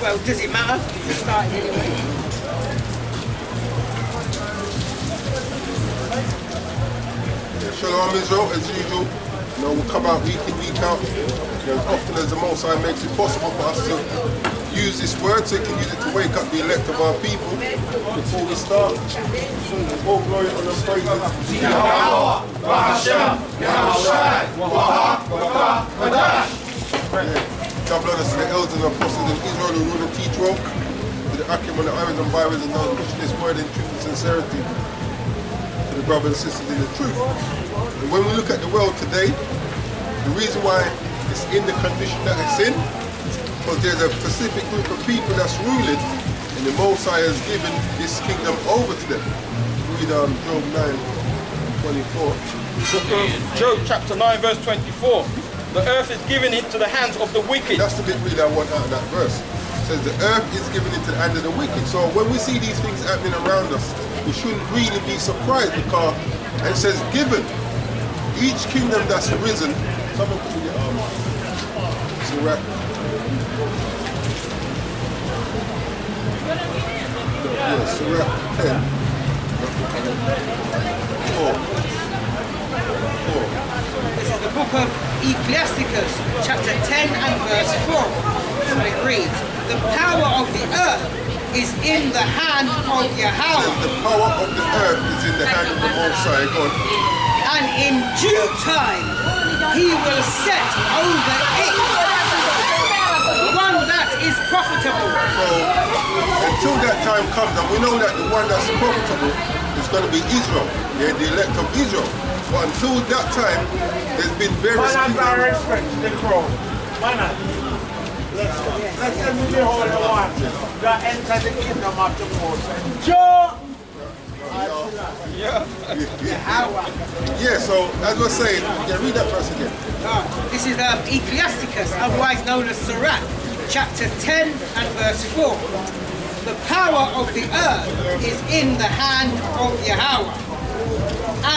Well, does it matter? You started anyway. Shalom Israel, as usual. You know, we'll come out week in, week out. You know, as often as the Most High makes it possible for us to use this word, so he can use it to wake up the elect of our people. Before we start, all glory and the praises. God bless us to the elders and apostles of Israel who rule and teach well, to the Akim and the Iron and Byron and those pushing this word in truth and sincerity, to the brothers and sisters in the truth. And when we look at the world today, the reason why it's in the condition that it's in, because there's a specific group of people that's ruling, and the Most High has given this kingdom over to them. Read Job 9:24. Job chapter 9 verse 24. The earth is given into the hands of the wicked. That's the bit really I want out of that verse. It says the earth is given into the hand of the wicked. So when we see these things happening around us, we shouldn't really be surprised, because it says given. Each kingdom that's risen, someone put in your arm. It's a wrap. Yes, Surah 10. 4. This is the book of Ecclesiasticus, chapter 10 and verse 4. So it reads, the power of the earth is in the hand of Yahweh. The power of the earth is in the hand of the Most High God. And in due time, he will set over it one that is profitable. So, until that time comes, and we know that the one that's profitable is going to be Israel, the elect of Israel. But until that time, there's been various kingdoms. Let's send me the whole one that enter the kingdom of the Most High. Joe! Yeah, so as we're saying, read that verse again. This is Ecclesiasticus, otherwise known as Sirach, chapter 10 and verse 4. The power of the earth is in the hand of Yahweh,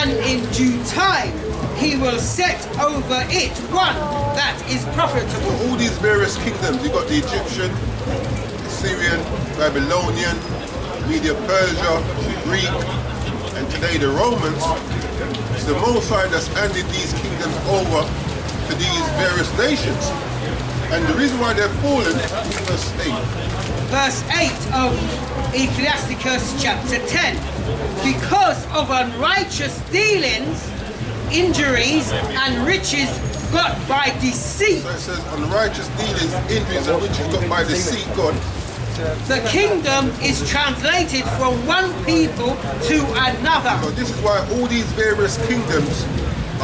and in due time he will set over it one that is profitable. All these various kingdoms, you've got the Egyptian, the Syrian, Babylonian, Media Persia, Greek, and today the Romans. It's the Most High that's handed these kingdoms over to these various nations. And the reason why they're fallen is verse 8. Verse 8 of Ecclesiasticus chapter 10. Because of unrighteous dealings, injuries, and riches got by deceit. So it says unrighteous dealings, injuries, and riches got by deceit, God. The kingdom is translated from one people to another. So this is why all these various kingdoms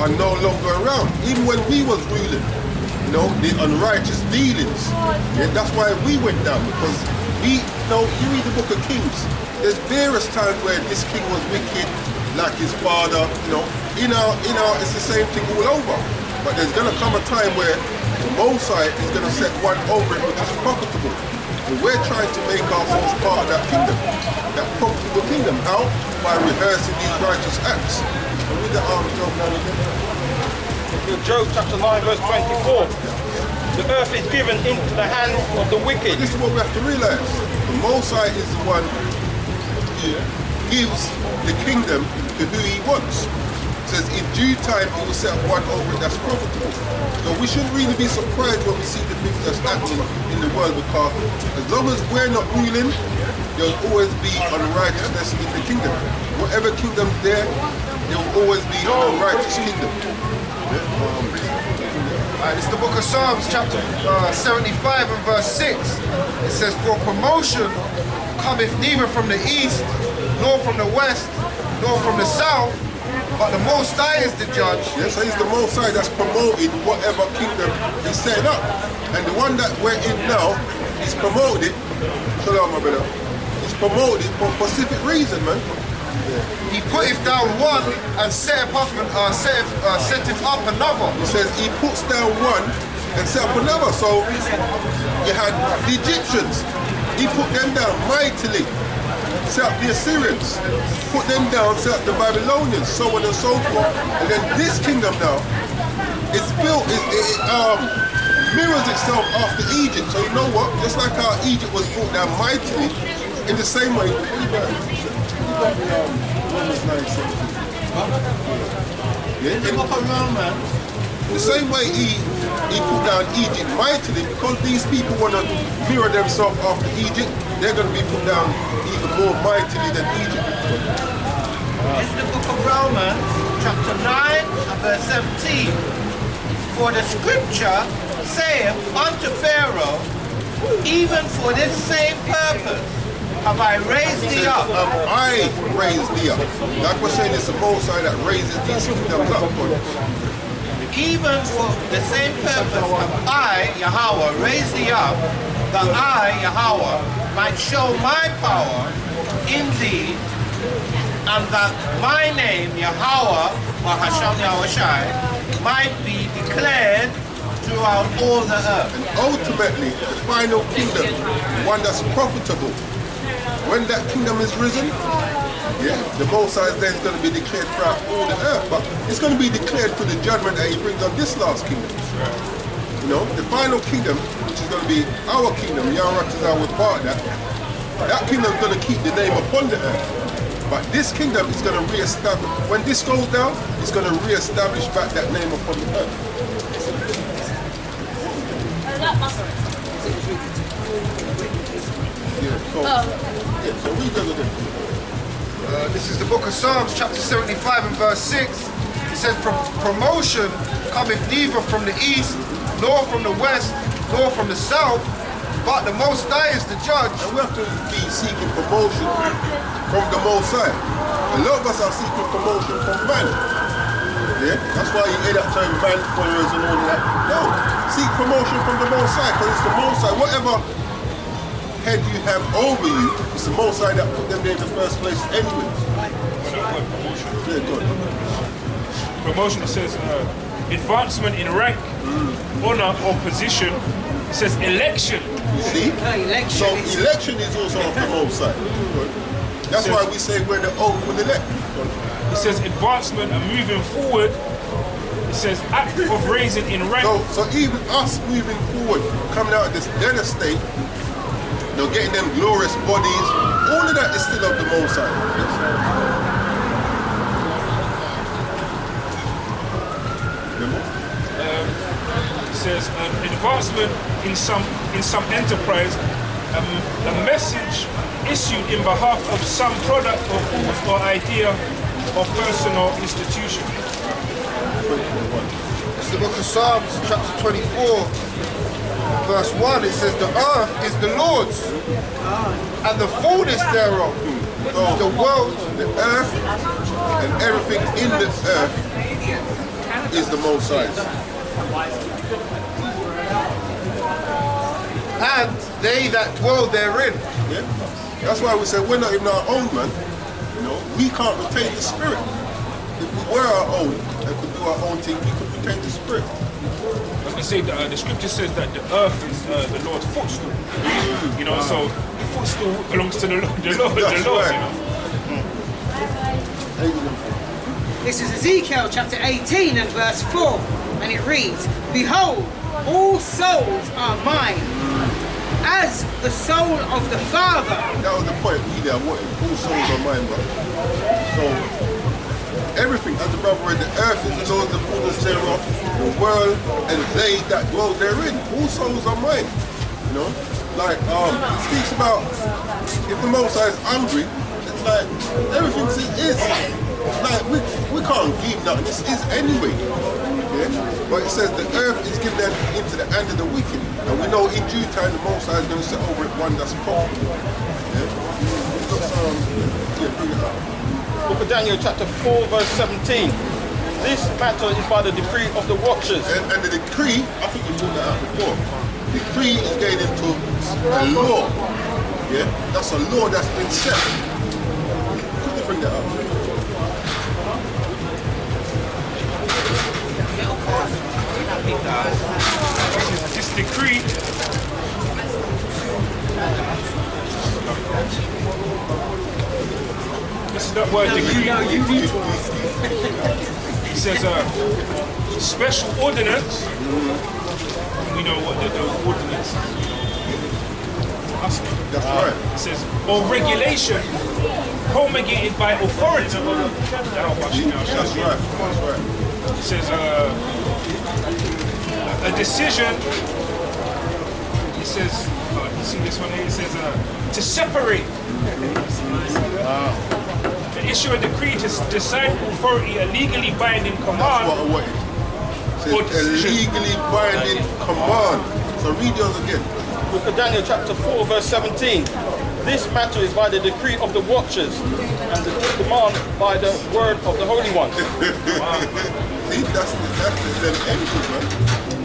are no longer around. Even when we was ruling, you know, the unrighteous dealings. Yeah, that's why we went down, because we know, you read the book of Kings, there's various times where this king was wicked, like his father, you know. In our, it's the same thing all over. But there's gonna come a time where the Most High is gonna set one over it which is profitable. And we're trying to make ourselves part of that kingdom, that profitable kingdom. How? By rehearsing these righteous acts. And read the Job 9 again. Job chapter 9 verse 24. The earth is given into the hands of the wicked. This is what we have to realize. The Most High is the one who gives the kingdom to who he wants. It says in due time he will set one over it that's profitable. So we shouldn't really be surprised when we see the things that's happening in the world, because as long as we're not ruling, there'll always be unrighteousness in the kingdom. Whatever kingdom's there will always be an unrighteous kingdom. It's the book of Psalms, chapter 75 and verse 6. It says, for promotion cometh neither from the east, nor from the west, nor from the south, but the Most High is the judge. Yes, so he's the Most High that's promoting whatever kingdom he's setting up. And the one that we're in now is promoted, shalom my brother, he's promoted for a specific reason, man. He putteth down one and setteth up another. He says he puts down one and set up another. So you had the Egyptians, he put them down mightily. Set up the Assyrians, put them down, set up the Babylonians, so on and so forth. And then this kingdom now is built, mirrors itself after Egypt. So you know what? Just like how Egypt was brought down mightily, in the same way, in the same way he put down Egypt mightily, because these people want to mirror themselves after Egypt, they're going to be put down even more mightily than Egypt. It's the book of Romans, chapter 9 and verse 17. For the scripture saith unto Pharaoh, even for this same purpose have I raised thee up. I raised thee up. Like we're saying, it's the Most High that raises these kingdoms up. Even for the same purpose have I, Yahweh, raised thee up, that I, Yahweh, might show my power in thee, and that my name, Yahweh, or Hashem Yahushai, might be declared throughout all the earth. And ultimately, the final kingdom, one that's profitable, when that kingdom is risen, yeah, the Most High then is going to be declared throughout all the earth, but it's going to be declared through the judgment that he brings on this last kingdom. You know, the final kingdom, which is going to be our kingdom, Yahuwah was part of that, that kingdom is going to keep the name upon the earth. But this kingdom is going to re-establish, when this goes down, it's going to re-establish back that name upon the earth. So read the other thing. This is the book of Psalms, chapter 75 and verse 6. It says, promotion cometh neither from the east, nor from the west, nor from the south, but the Most High is the judge. And we have to be seeking promotion from the Most High. A lot of us are seeking promotion from man. Yeah? That's why you hear that term man followers and all that. No, seek promotion from the Most High, because it's the Most High. Whatever head you have over you, it's the Most High that put them there in the first place anyway. Yeah, good. Promotion, it says advancement in rank, honor or position. It says election. You see? So election is also of the Most High. That's why we say we're the oath will elect. It says advancement and moving forward. It says act of raising in rank. So even us moving forward, coming out of this dead estate, you know, getting them glorious bodies, all of that is still of the Most High. It says advancement in some enterprise, a message issued in behalf of some product or cause or idea or person or institution. It's the book of Psalms, chapter 24, verse 1. It says, the earth is the Lord's, and the fullness thereof. So The world, the earth and everything in the earth is the Most High's. and they that dwell therein. Yeah? That's why we say we're not even our own, man. You know, we can't retain the spirit. If we were our own and could do our own thing, we could retain the spirit. I was going to say, the scripture says that the earth is the Lord's footstool. You know, so the footstool belongs to the Lord. That's You know? right. This is Ezekiel chapter 18 and verse 4, and it reads, "Behold, all souls are mine, as the soul of the Father." That was the point really I wanted. All souls are mine, bro. So everything, as the brother read, the earth is the Lord's, the fullness thereof, the world, and they that dwell therein. All souls are mine. You know? Like it speaks about if the Most High is hungry, it's like everything is like we can't give nothing. This is anyway. Yeah? But it says the earth is given them into the hand of the wicked. And we know in due time the Most High is going to set over it one that's profitable. Yeah? Bring it up. Book of Daniel chapter 4 verse 17. This matter is by the decree of the watchers. And the decree, I think you brought that out before. The decree is getting into a law. Yeah? That's a law that's been set. Could you bring that up? This decree this is that word decree. It says special ordinance we know what those ordinances, must be. That's right. It says, or regulation promulgated by authority. That's right. That's right. It says a decision. It says, you see this one here. It says to separate. To issue a decree to decide authority a legally binding That's command. what I wanted. Or It says a decision. legally binding command. So read yours again. Book of Daniel chapter 4 verse 17. This matter is by the decree of the watchers and the demand by the word of the holy ones, See, that's them empty, man.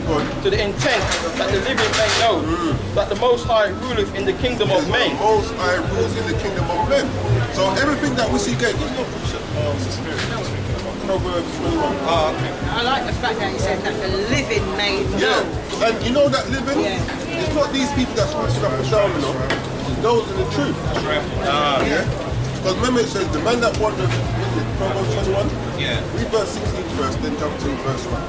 Go on. to the intent that the living may know that the Most High ruleth in the kingdom of The men. Most High rules in the kingdom of men. So everything that we see again, Proverbs 21. I like the fact that he said that the living may know. Yeah, and you know that living, Yeah. it's not these people that's switching up and down, you know. Those are the truth. Yeah. Because remember it says the man that wandered, is it Proverbs 21? Yeah. Read verse 16 first, then jump to verse 1.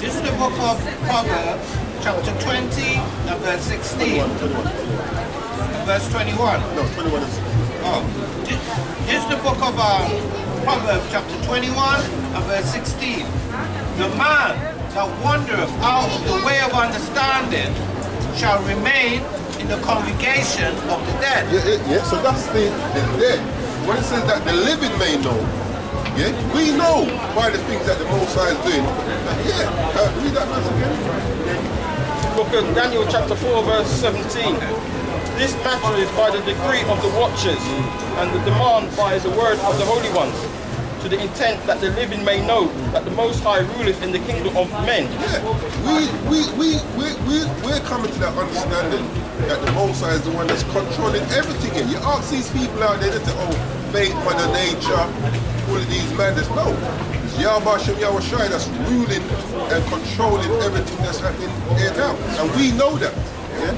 This is the book of Proverbs, chapter 20 and verse 16. 21. And verse 21. No, 21 is. Oh. This is the book of Proverbs, chapter 21 and verse 16. The man that wandereth out of the way of understanding shall remain in the congregation of the dead. Yeah, so that's the dead. When it says that the living may know, yeah, we know by the things that the Most High is doing. Read that verse again. Book of Daniel chapter 4 verse 17. This matter is by the decree of the watchers and the demand by the word of the holy ones, to the intent that the living may know that the Most High ruleth in the kingdom of men. Yeah, we're coming to that understanding that the Most High is the one that's controlling everything here. You ask these people out there, they say, oh, fate, mother nature, all of these madness. No, it's Yahweh Shem Yahweh Shai that's ruling and controlling everything that's happening here now. And we know that. Yeah?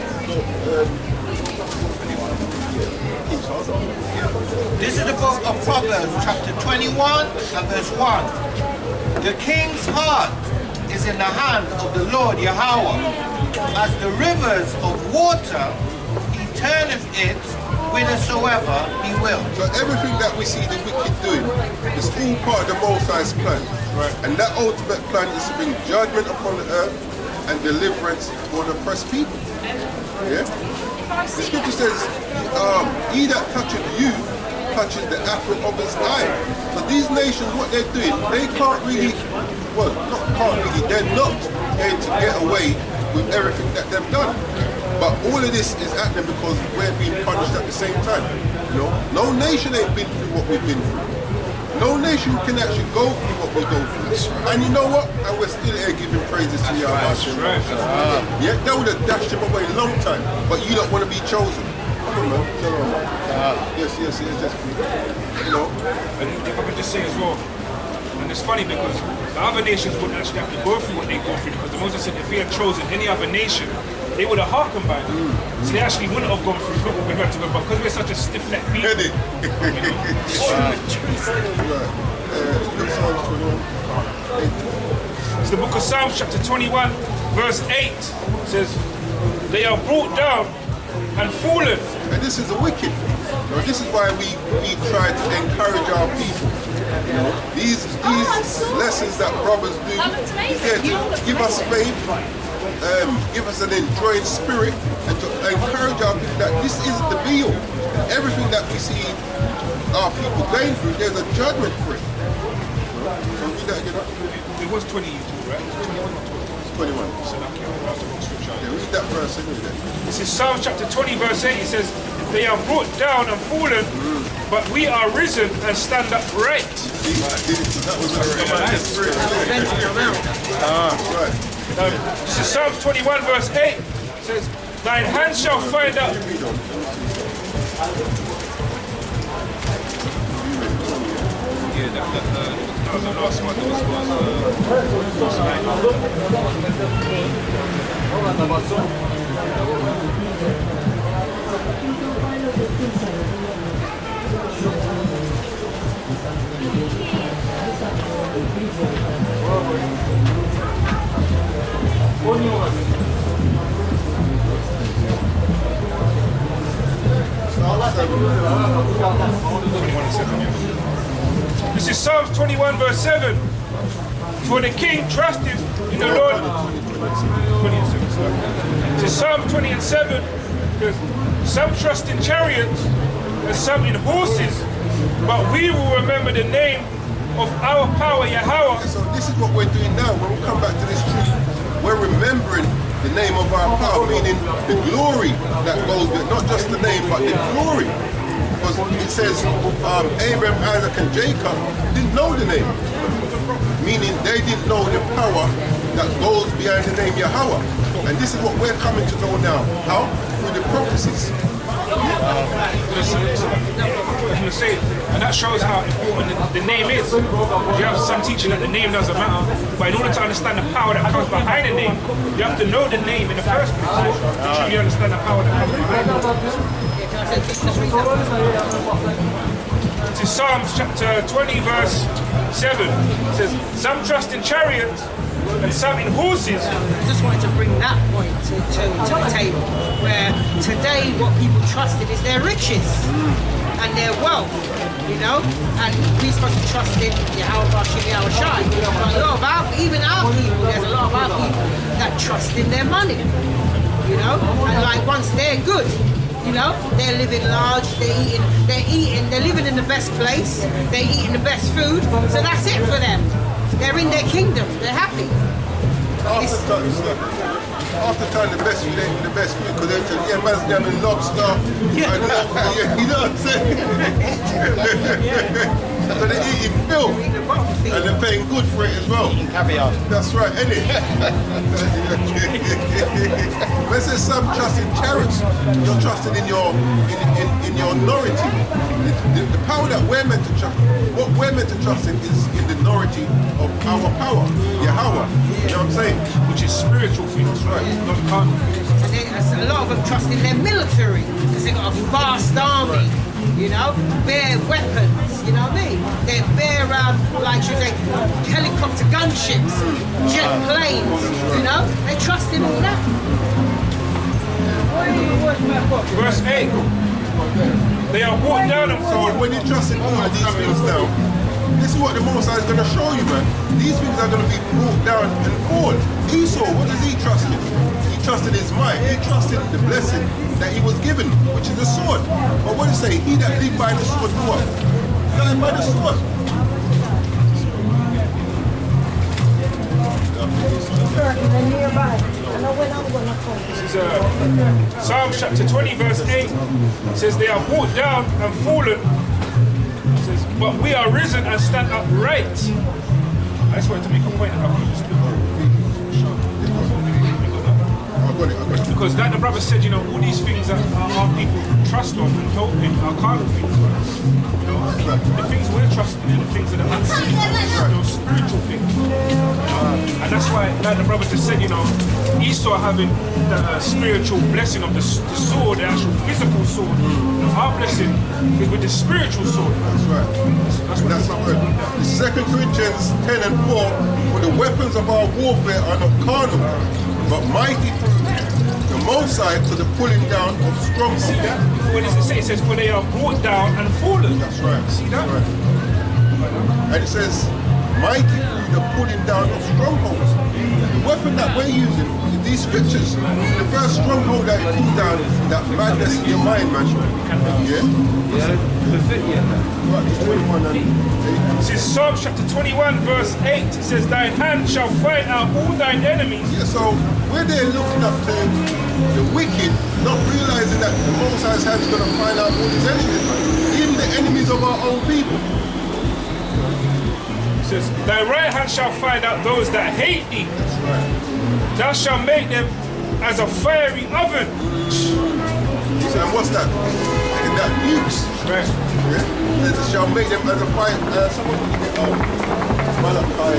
This is the book of Proverbs, chapter 21 and verse 1. The king's heart is in the hand of the Lord Yahweh. As the rivers of water, he turneth it whithersoever he will. So everything that we see the wicked doing is all part of the Most High's plan. Right. And that ultimate plan is to bring judgment upon the earth and deliverance for the oppressed people. Yeah? The scripture says, he that toucheth you touches the apple of his eye. So these nations, what they're doing, they can't really, well, not can't really, they're not going to get away with everything that they've done. But all of this is happening because we're being punished at the same time. You know, no nation ain't been through what we've been through. No nation can actually go through what we go through. And you know what? And we're still here giving praises to Yahweh. Yeah, they would have dashed him away a long time, but you don't want to be chosen. Come on, man. Tell them. Yes, just, you know. And if I could just say as well, and it's funny because the other nations wouldn't actually have to go through what they go through, because the Moses said if he had chosen any other nation, they would have hearkened by them. So they actually wouldn't have gone through what we had to go, but because we're such a stiff-necked people. Headed. It's the book of Psalms, chapter 21, verse 8. It says, they are brought down and fallen. And this is the wicked. You know, this is why we try to encourage our people. You know, these lessons that brothers do is there to give us faith, give us an enjoying spirit, and to encourage our people that this isn't the be all. Everything that we see our people going through, there's a judgment for it. So read that again. It was 20 you do, right? 21 or 20? 21. So that came out of scripture. Yeah, read that verse again. This is Psalms chapter 20, verse 8. It says, they are brought down and fallen, but we are risen and stand upright. That was right. This is Psalms 21, verse 8. It says, thine hand shall find out. Yeah, that was the last one. That was This is Psalms 21 verse 7. For the king trusteth in the Lord. 20 and 7, sorry. This is Psalm 20 and 7. Because some trust in chariots and some in horses, but we will remember the name of our power, Yahweh. So this is what we're doing now. When we come back to this tree, we're remembering the name of our power, meaning the glory that goes with, not just the name, but the glory. Because it says Abraham, Isaac, and Jacob didn't know the name, meaning they didn't know the power that goes behind the name Yahweh. And this is what we're coming to know now. How? Through the prophecies. And that shows how important the name is. You have some teaching that the name doesn't matter, but in order to understand the power that comes behind the name, you have to know the name in the first place to truly understand the power that comes behind it. To Psalms chapter 20 verse 7, it says, some trust in chariots and some in horses. I just wanted to bring that point to the table, where today what people trust in is their riches and their wealth, you know, and we're supposed to trust in Yahweh Bashim Yahweh Shai. But a lot of even our people, there's a lot of our people that trust in their money, you know, and like once they're good, you know, they're living large, they're living in the best place, they're eating the best food, so that's it for them. They're in their kingdom, they're happy. After time, the best food ain't the best food, because they say, yeah, man's having lobster, and yeah, you know what I'm saying? So they're eating filth, and they're paying good for it as well. Caviar. That's right, isn't it? When it says some trust in chariots, you're trusting in your authority. The power that we're meant to trust, what we're meant to trust in is in the authority of our power, Yahweh. You know what I'm saying? Which is spiritual things, right? Not carnal things. And a lot of them trust in their military, because they've got a vast army, you know, bare weapons, you know what I mean? They're bare, like you say, helicopter gunships, jet planes, you know? They trust in all that. Verse 8. They are brought down and So fall. when you trust in all of these things now, this is what the Most High is going to show you, man. These things are going to be brought down and fall. Esau, what does he trust in? He trusted his mind. He trusted the blessing that he was given, which is the sword. But what does it say? He that live by the sword, do what? Die by the sword. This is Psalm chapter 20 verse 8. It says they are brought down and fallen. It says, but we are risen and stand upright. I just wanted to make a point if I could just because like the brother said, you know, all these things that our people trust on and hope in are carnal things. You know, the things we're trusting in, the things that are unseen, those spiritual things. And that's why, like the brother just said, you know, Esau having the spiritual blessing of the sword, the actual physical sword. You know, our blessing is with the spiritual sword. That's right. That's what That's right. 2 Corinthians 10 and 4, for the weapons of our warfare are not carnal, but mighty through the Most High to the pulling down of strongholds. See that? What does it say? It says, for they are brought down and fallen. That's right. See that? That's right. And it says, mighty through the pulling down of strongholds. The weapon that we're using is these scriptures. The first stronghold that it pulls down is that madness in your mind, man. Yeah? Right, it's 21 and 8. This is Psalm chapter 21 verse 8. It says, thine hand shall find out all thine enemies. Yeah, so we're there looking up to the wicked, not realizing that the Most High's hand's going to find out all his enemies, man. Even the enemies of our own people. It says, thy right hand shall find out those that hate thee. That's right. Thou shalt make them as a fiery oven. So, and what's that? That nukes. Right. Yeah? It shall make them as a fire. Someone put it out. Malachi,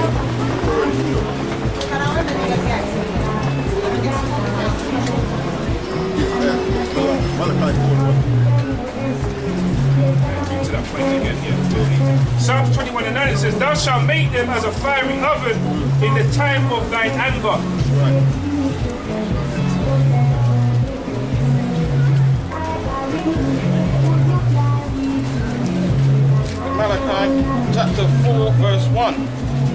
Malachi 4. To that point again, yeah. Psalms 21 and 9, it says, thou shalt make them as a fiery oven in the time of thine anger. Right. chapter 4, verse 1.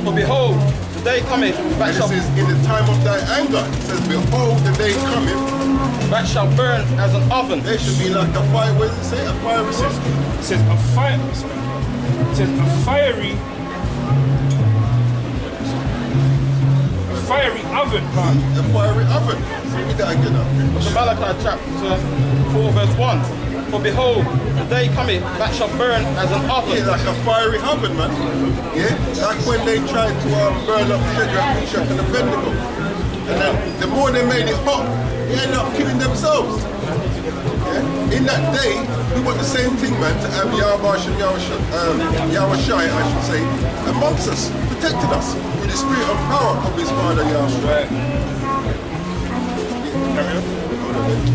For behold, the day cometh that And shall, this is in the time of thy anger. It says, behold, the day cometh. that shall burn as an oven. They should be like a fire. What does it say? A fire. It says a fire. It says a fiery oven. A fiery oven. Read that again now. So Malachi chapter 4, verse 1. For behold, the day cometh that shall burn as an oven. Yeah, like a fiery oven, man. Yeah, like when they tried to burn up Shadrach, Meshach, and Abednego. And then the more they made it hot, they ended up killing themselves. Yeah? In that day, we want the same thing, man, to have Yahushua and Yahushai, I should say, amongst us, protecting us with the spirit of power of his Father Yahushua.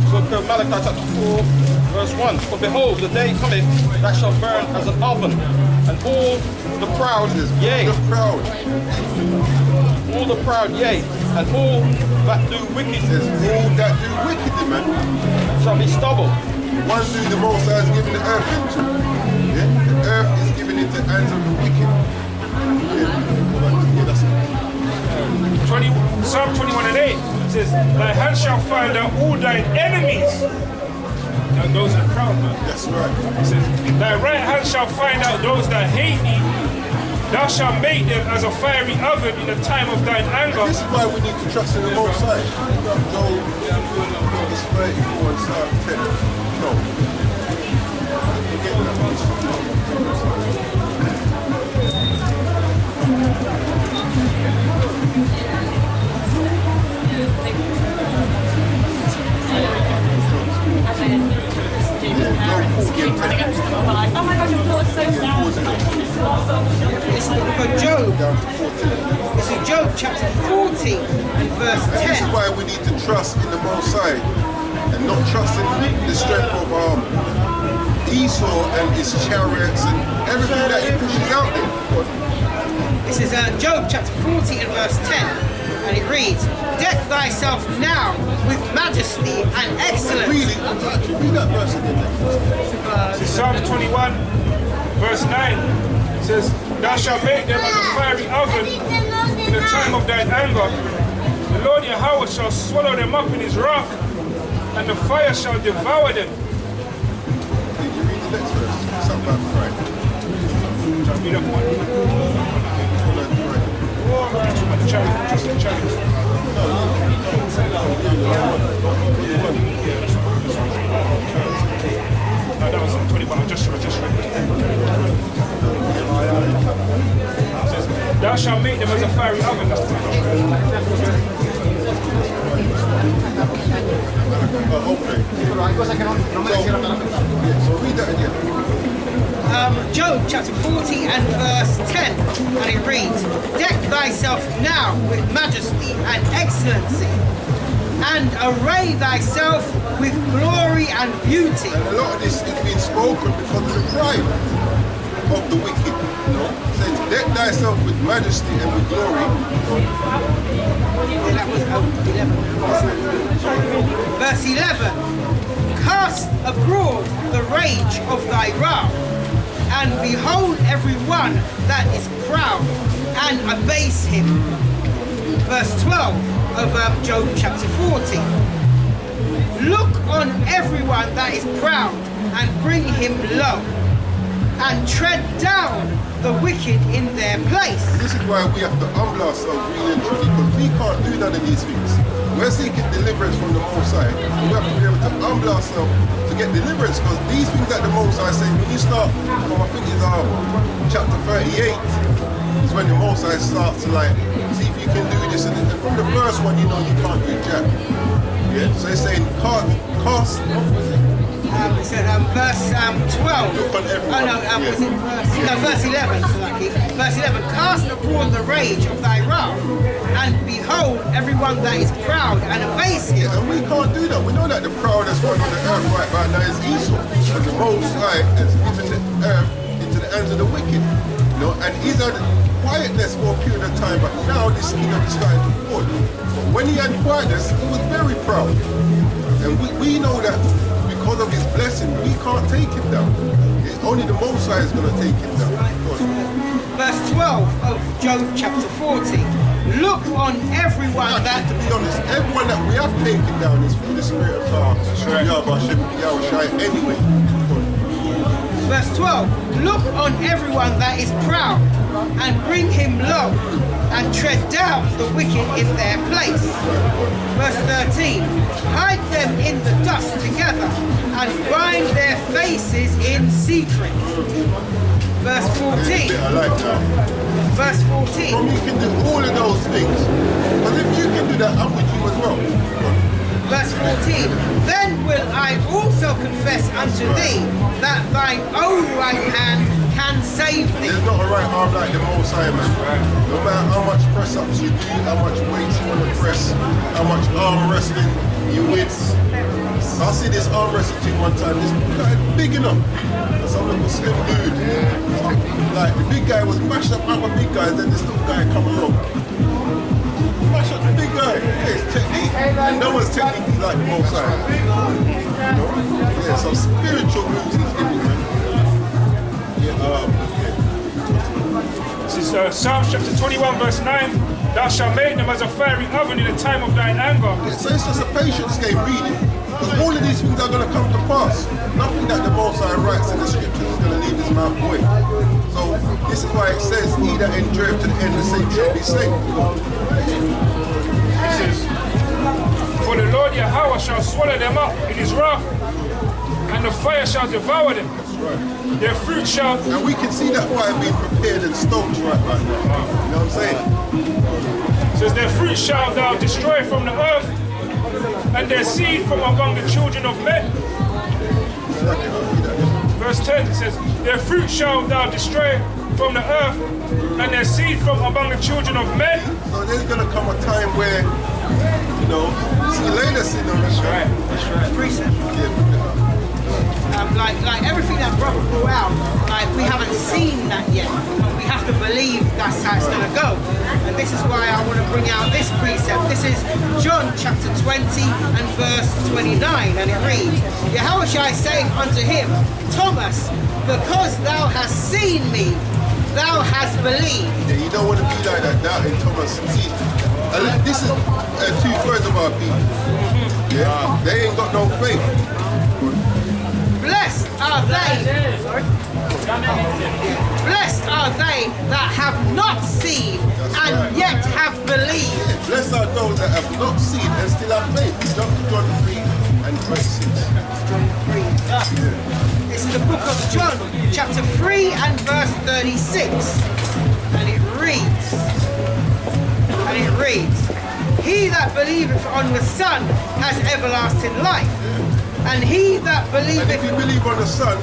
So Malachi chapter 4, verse 1. For behold, the day cometh that shall burn as an oven, and all the proud, yea, The proud. all the proud, yea, and all that do wicked There's all that do wickedly, man. shall be stubble. One thing the Most High is giving the earth into. Yeah? The earth is giving into the hands of the wicked. Yeah, that's it. Psalm 21 and 8 says, thy hand shall find out all thine enemies. Now those are proud, man. That's right. It says, thy right hand shall find out those that hate thee. Thou shalt make them as a fiery oven in the time of thine anger. This is why we need to trust in the Most High. Job 34 and Psalm 10. No. Forget that. Oh my gosh, your daughter's so sad. It's the book of Job. Down to 14. This is Job chapter 14 and verse And this is 10. why we need to trust in the Most High and not trust in the strength of Esau and his chariots and everything that he pushes out there. This is Job chapter 14 and verse 10. And it reads, deck thyself now with majesty and excellence. Really, actually, read that verse again. This is Psalm 21, verse 9. It says, thou shalt make them as a fiery oven in the time of thine anger. The Lord Yahweh shall swallow them up in his wrath, and the fire shall devour them. Did you read the next verse? Something about pride. Shall read up one. The chariot, just the chariot. No, that was 21. I just read it. It says, thou shalt make them as a fiery oven. That's the So read that again. Job chapter 40 and verse 10. And it reads, deck thyself now with majesty and excellency, and array thyself with glory and beauty. And a lot of this is being spoken because of the pride of the wicked. You know, it says, deck thyself with majesty and with glory. That was 11. Verse 11. Cast abroad the rage of thy wrath, and behold every one that is proud, and abase him. Verse 12 of Job chapter 14. Look on everyone that is proud, and bring him low, and tread down the wicked in their place. This is why we have to humble ourselves really and truly, because we can't do none of these things. We're seeking deliverance from the Most High. We have to be able to humble ourselves to get deliverance, because these things that the Most High say, when you start from, I think it's chapter 38, is when the Most High starts to like, see if you can do this. And from the first one, you know you can't do jack. Yeah? So it's saying, cast, It said verse 12. Look on everyone. Oh no, was it verse 11? So lucky. Verse 11. Cast abroad the rage of thy wrath, and behold everyone that is proud, and abase him. and we can't do that. We know that the proudest one on the earth right now is Esau. And the Most High has given the earth into the hands of the wicked. You know, and he's had quietness for a period of time, but now this kingdom is starting to fall. But when he had quietness, he was very proud. And we know that because of his blessing, we can't take him down. Only the Most High is going to take him down. Verse 12 of Job chapter 40. Look on everyone that... To be honest, everyone that we have taken down is through the Spirit of God. Yahweh anyway. Verse 12. Look on everyone that is proud, and bring him low, and tread down the wicked in their place. Verse 13. Hide them in the dust together, and bind their faces in secret. Verse 14. I like that. Verse 14. From you can do all of those things. But if you can do that, I'm with you as well. Verse 14. Then will I also confess unto thee that thine own right hand can save thee. There's not a right arm like the Most High, man. No matter how much press-ups you do, how much weights you want to press, how much arm wrestling you win. I see this arm wrestling thing one time. This guy big enough. That's a little slim dude. Like the big guy was mashed up other big guys, then this little guy come along. Mash up the big guy. Yeah, it's technique. And no one's technically like the Most High. You know? Yeah, some spiritual moves he's giving, man. This is Psalms chapter 21 verse 9. Thou shalt make them as a fiery oven in the time of thine anger. So it's just a patience game, really. Because all of these things are going to come to pass. Nothing that the Most High writes in the scriptures is going to leave his mouth void. So this is why it says, he that endureth to the end, the same shall be saved. It says, for the Lord Yahweh shall swallow them up in his wrath, and the fire shall devour them. Right. Their fruit shall... And we can see that fire being prepared and stoked right now. You know what I'm saying? It says, their fruit shall thou destroy from the earth, and their seed from among the children of men. Verse 10, it says, their fruit shall thou destroy from the earth, and their seed from among the children of men. So there's going to come a time where, you know, see later, see no. That's right. That's right. Precept. Like everything that brother brought out, like we haven't seen that yet. We have to believe that's how it's going to go. And this is why I want to bring out this precept. This is John chapter 20 and verse 29, and it reads, Yahushua saying unto him, Thomas, because thou hast seen me, thou hast believed. Yeah, you don't want to be like that, doubting Thomas. See, this is 2/3 of our people. Yeah, they ain't got no faith. Blessed are they that have not seen and yet have believed. Yeah, blessed are those that have not seen and still have faith. Jump to John 3 and verse 6. John 3. This is the book of John, chapter 3 and verse 36. And it reads, He that believeth on the Son has everlasting life. And he that believeth... And if you believe on the Son,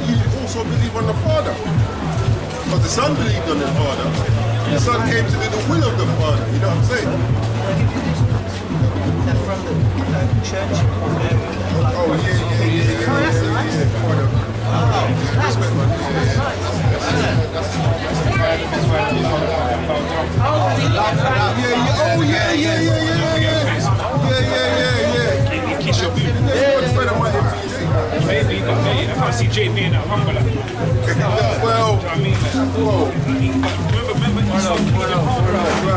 you also believe on the Father. Because the Son believed on the Father. The Son came to do the will of the Father. You know what I'm saying? They're from the church. Oh, yeah. Oh, that's nice. Kiss your boot. Maybe, I can't see Jay being that humble. Well, I mean, remember,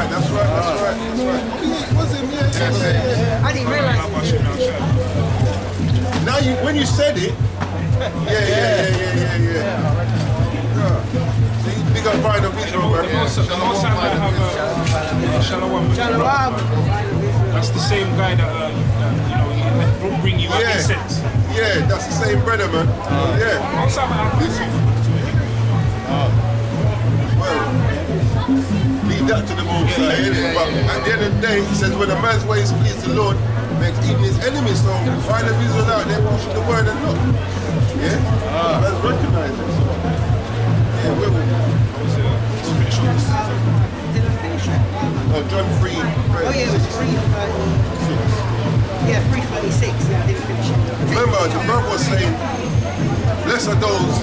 that's right. Was it me? I didn't realize it. Now, when you said it, yeah. See, big up Brian of Israel, man. The most time I have Shalom. That's the same guy that will bring you up incense. Yeah, that's the same brother, man. Yeah. Most time I Well, leave that to the Most High, innit? But at the end of the day, he says, when a man's ways please the Lord, makes even his enemies. So find the Israel out there pushing the word and not. Yeah? Let's recognize it. So. Yeah, where were we? Let's finish on this. Didn't finish it. Oh, John 3. Oh yeah, it was 3:30. Yeah, 3:36. Yeah, I didn't finish it. Remember, the brother was saying, blessed are those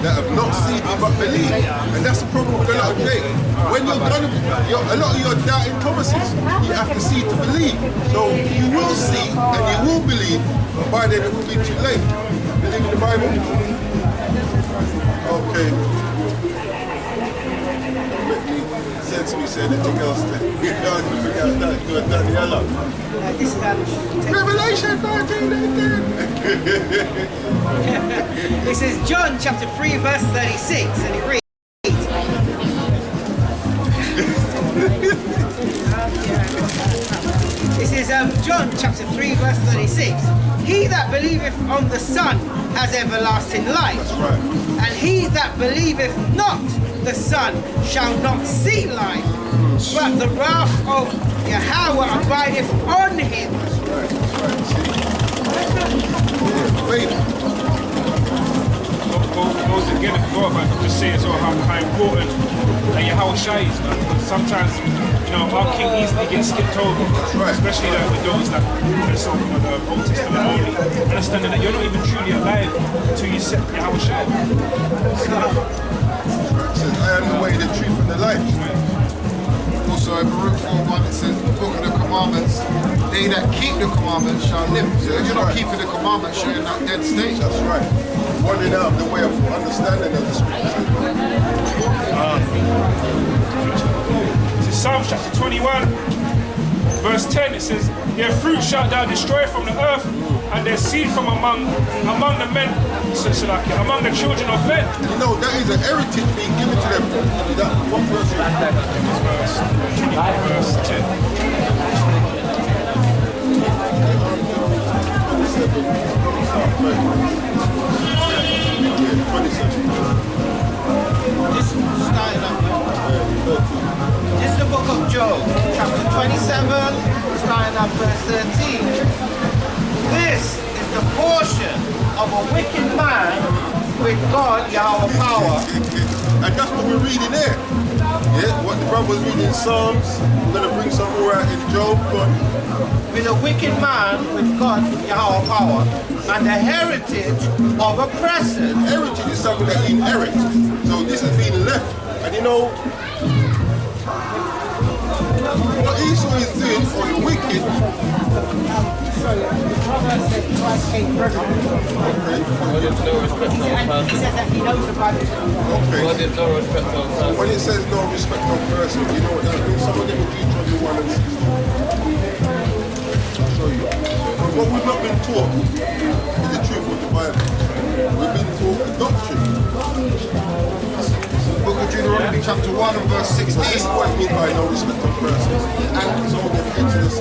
that have not seen me but believe. And that's the problem with a lot of Jake. When a lot of your doubting Thomases, you have to see to believe. So you will see and you will believe, but by then it will be too late. Believe in the Bible? Okay. Sense me say anything else then. We can't figure out that. Do it Daniela. This is Revelation 13. This is John chapter 3 verse 36, and it reads. This is John chapter 3 verse 36. He that believeth on the Son has everlasting life. That's right. And he that believeth not the Son shall not see life, but the wrath of Yahweh abideth on him. Faith. Goes again and go about just say as well how important Yahweh Shai is, man. Because sometimes, our king easily gets skipped over, especially with those that so the Old Testament only, understanding that you're not even truly alive until you set Yahweh Shai. It says, I am the way, the truth, and the life. Also in Baruch 4:1 it says, the book of the commandments, they that keep the commandments shall live. So if you're not keeping the commandments, you're in that dead state. That's right. Running out of the way of understanding of the scripture. This is Psalms chapter 21, verse 10. It says, their fruit shalt thou destroy from the earth, and their seed from among the men, among the children of men. That is an heritage being given to them. That one verse. Verse 10. This is starting up. This is the book of Job, chapter 27, starting up verse 13. This is the portion of a wicked man with God, Yahweh power. And that's what we're reading there. Yeah, what the brother was reading in Psalms. We're going to bring some more out in Job. With a wicked man with God, Yahweh power, and the heritage of oppressors. Heritage is something that you inherit. So this has been left. And what Esau is doing for the wicked. The proverb said Christ came for everyone. And he said that he knows the Bible. Okay. When it says no respect of person, you know what that means? Some of them will teach on the 1 and 16. I'll show you. But what we've not been taught is the truth of the Bible. We've been taught a doctrine. Book of Deuteronomy chapter 1 and verse 16. This is what it means by no respect of persons. And some of them Exodus.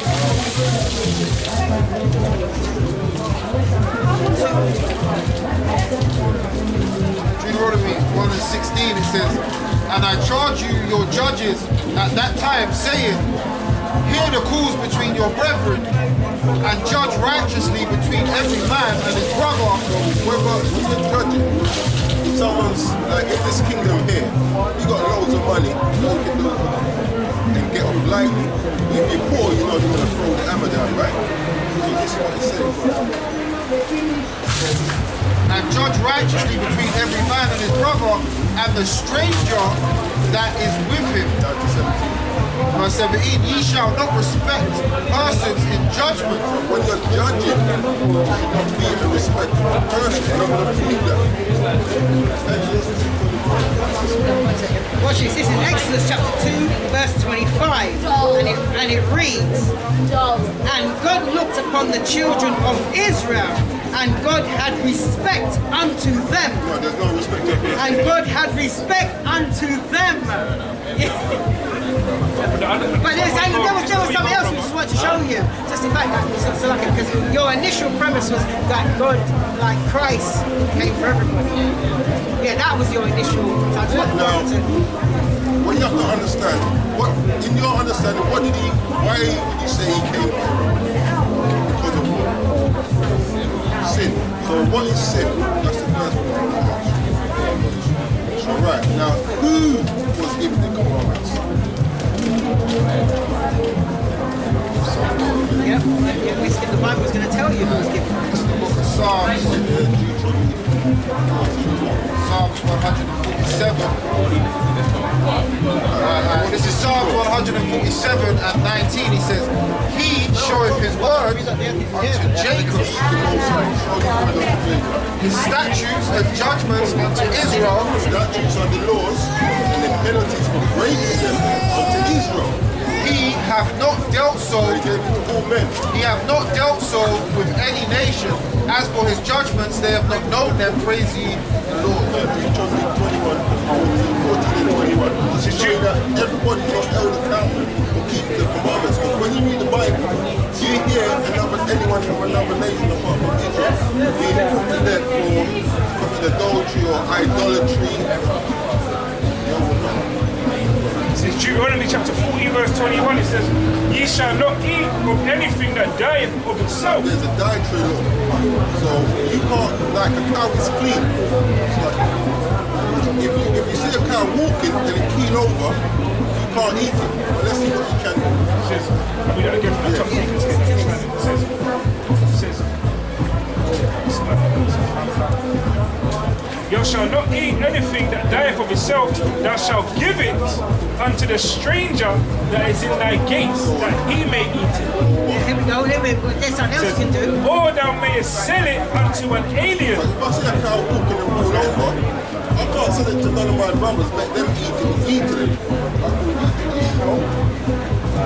Deuteronomy 1 and 16 it says, and I charge you, your judges, at that time, saying, hear the cause between your brethren, and judge righteously between every man and his brother. Whether you're judging, someone's like in this kingdom here, you got loads of money, you can do and get off lightly. If you're poor, you know you're going to throw the hammer down, right? So this is what it says. And judge righteously between every man and his brother, and the stranger that is with him. Verse 17, ye shall not respect persons in judgment. When you're judging, you should not be in respect to the person. You're not going to prove that. Watch this. This is Exodus chapter 2, verse 25. And it reads, and God looked upon the children of Israel, and God had respect unto them. No, there's no respect to person. And God had respect unto them. But there was something else we just want to show you. Just the fact that, because your initial premise was that God, like Christ, came for everybody. Yeah, that was your initial. So I just want to What you have to understand, in your understanding, why did he say he came for everybody? Because of what? Sin. So what is sin? That's the first one. So right, now who was given the commandments? Yep. The Bible was going to tell you who was given. It's the book of Psalms. Psalms 147. This is Psalms 147 and 19. He says, He showeth his word unto Jacob, his statutes and judgments unto Israel. Statutes are the laws and the penalties for breaking them unto Israel. He hath not dealt so. He gave it to all men. He hath not dealt so with any nation. As for his judgments, they have not known them. Praise ye the Lord. Deuteronomy 14 and 21. It's showing that everybody not held accountable for keeping the commandments. Because when you read the Bible, you hear anyone from another nation apart from Israel being put to death for adultery or idolatry. It says Deuteronomy chapter 40 verse 21, it says, Ye shall not eat of anything that dieth of itself. There's a dietary law. So you can't, like a cow is clean. If you see a cow walking and it keel over, you can't eat it. But let's see what you can do. It says, we gotta get from the top so you can see it. It says, Thou shalt not eat anything that dieth of itself, thou shalt give it unto the stranger that is in thy gates, that he may eat it. Here we go, there's something else you can do. Or thou mayest sell it unto an alien. If I see a cow walking and roll over, I can't sell it to none of my brothers, let them eat it, eat it. I can eat it, you know.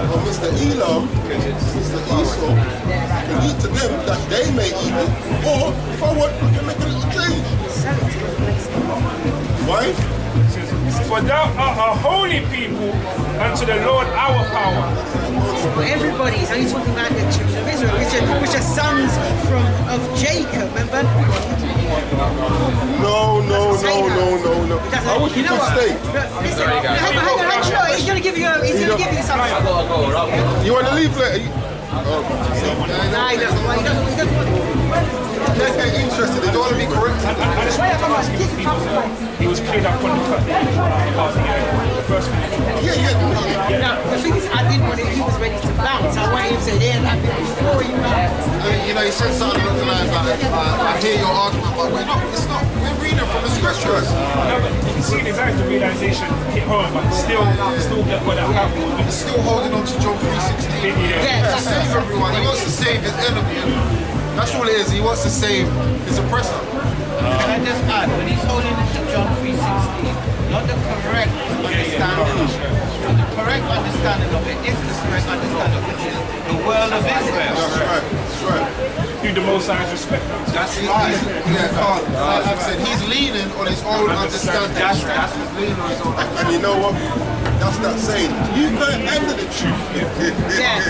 Or Mr. Elam, Mr. Esau, can eat to them that they may eat it. Or if I want, I can make a little change. Why? For thou art a holy people unto the Lord our power. For everybody, he's only talking about the children of Israel, which are sons of Jacob, remember? No. I wish you could stay. Listen, hang on, he's going to give you something. You want to leave later? No, he doesn't want Let's get interested. They don't want to be correct. I just want to ask him if he was cleared up on the fact that he was the first one. Yeah. Now, the thing is, I didn't want he was ready to bounce. I wanted him to say, yeah, that bit before you bounce. You know, he said something along the lines like, I hear your argument, but it's not. We're reading from the scriptures. No, but you can see in his eyes the realization hit home, but still get what happened. He's still holding on to John 3:16. Yeah, To save everyone. He wants to save his enemy. That's all it is. He wants to save his oppressor. Can I just add, when he's holding it to John 3:16, not the correct understanding. The correct understanding of it is the correct understanding, which is the world of Israel. That's right. Who the Most High respect. That's right. Like I've said, he's leaning on his own understanding. That's he's leaning on his own understanding. And you know what? That's not saying you can't handle the truth. Yeah,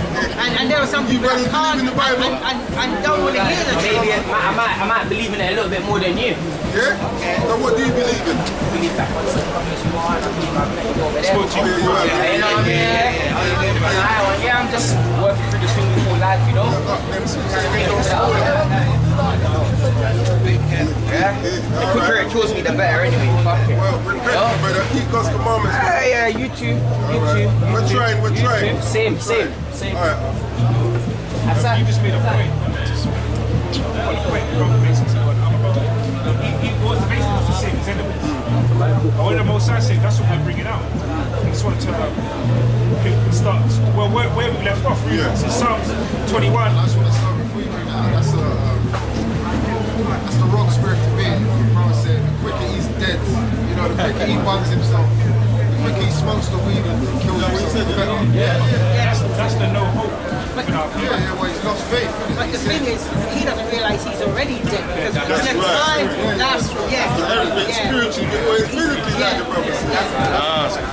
and there are some people that can't and don't want to hear the truth. Maybe I might believe in it a little bit more than you. Yeah? So what do you believe in? Spoke to you before. You know what I mean? Yeah, I'm just working through this thing before life, you know? The quicker it kills me, the better anyway. Fuck it. Well, repent, brother. Keep God's commandments. Yeah, you too. We're trying. Same. All right. You just made a point. On the point from basically what I'm about. He was basically the same as enemies. But when the Most High said, that's what we're bringing out. I just want to start where we left off. Really. Yeah. So Psalms 21. I just want to start before you bring that out. That's the wrong spirit to be. Brother said, the quicker he's dead, you know, the quicker he buns himself, the quicker he smokes the weed and kills himself. That's the no hope. Yeah, well, he's lost faith. But the thing is, he doesn't realise he's already dead because That's in the right. time, that's Everything spiritually before it's physically, like the brother said.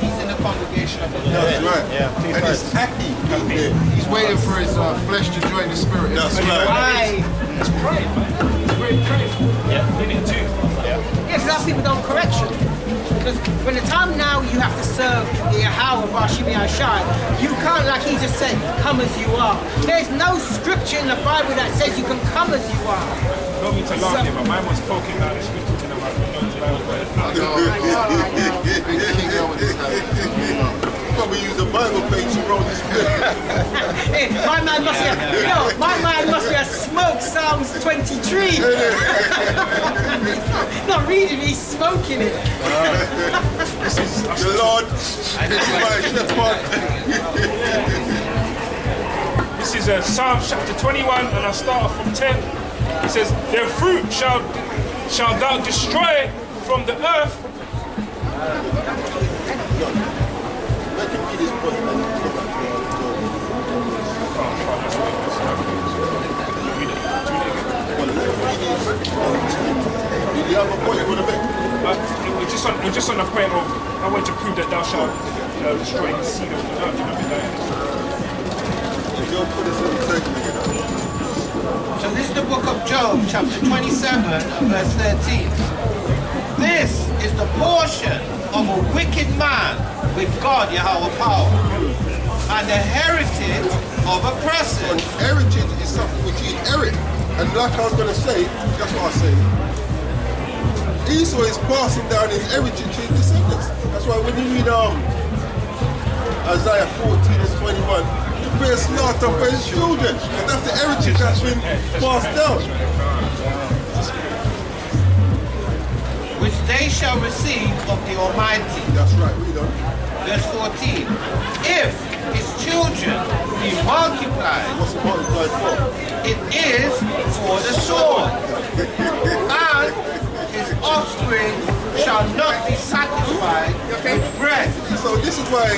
He's in the congregation of the Lord. That's right. And he's happy being there. He's waiting for his flesh to join the spirit. That's right. Right. It's pride, man. It's very prideful. Yeah. In it too. Yeah, because other people don't correct you. Because when the time now you have to serve the Yahweh Bashimi Ashai, you can't, like he just said, come as you are. There's no scripture in the Bible that says you can come as you are. Don't mean to laugh here, but mine was poking out the scripture to them. Big king over this house. probably used the Bible page to roll this bit. Hey, my man must have smoked Psalms 23. Not reading, he's smoking it. The Lord is my shepherd. This is Psalms chapter 21, and I'll start off from 10. It says, "Their fruit shall thou destroy from the earth." Let him read his book and come back to you have a point you want to make? It was just on the point of, I want to prove that thou shalt destroy the seed of the earth. Job put us in the segment, you know. So this is the book of Job, chapter 27, verse 13. This is the portion of a wicked man with God, Yahweh power, and the heritage of a person. Heritage is something which you inherit. And like I was going to say, that's what I say. Esau is passing down his heritage to his descendants. That's why when you read Isaiah 14 and 21, he bears slaughter for his children. And that's the heritage that's been passed down. Which they shall receive of the Almighty. That's right, read on. Verse 14. If his children be multiplied, What's it multiplied for? it is for the sword, and his offspring shall not be satisfied with bread. So this is why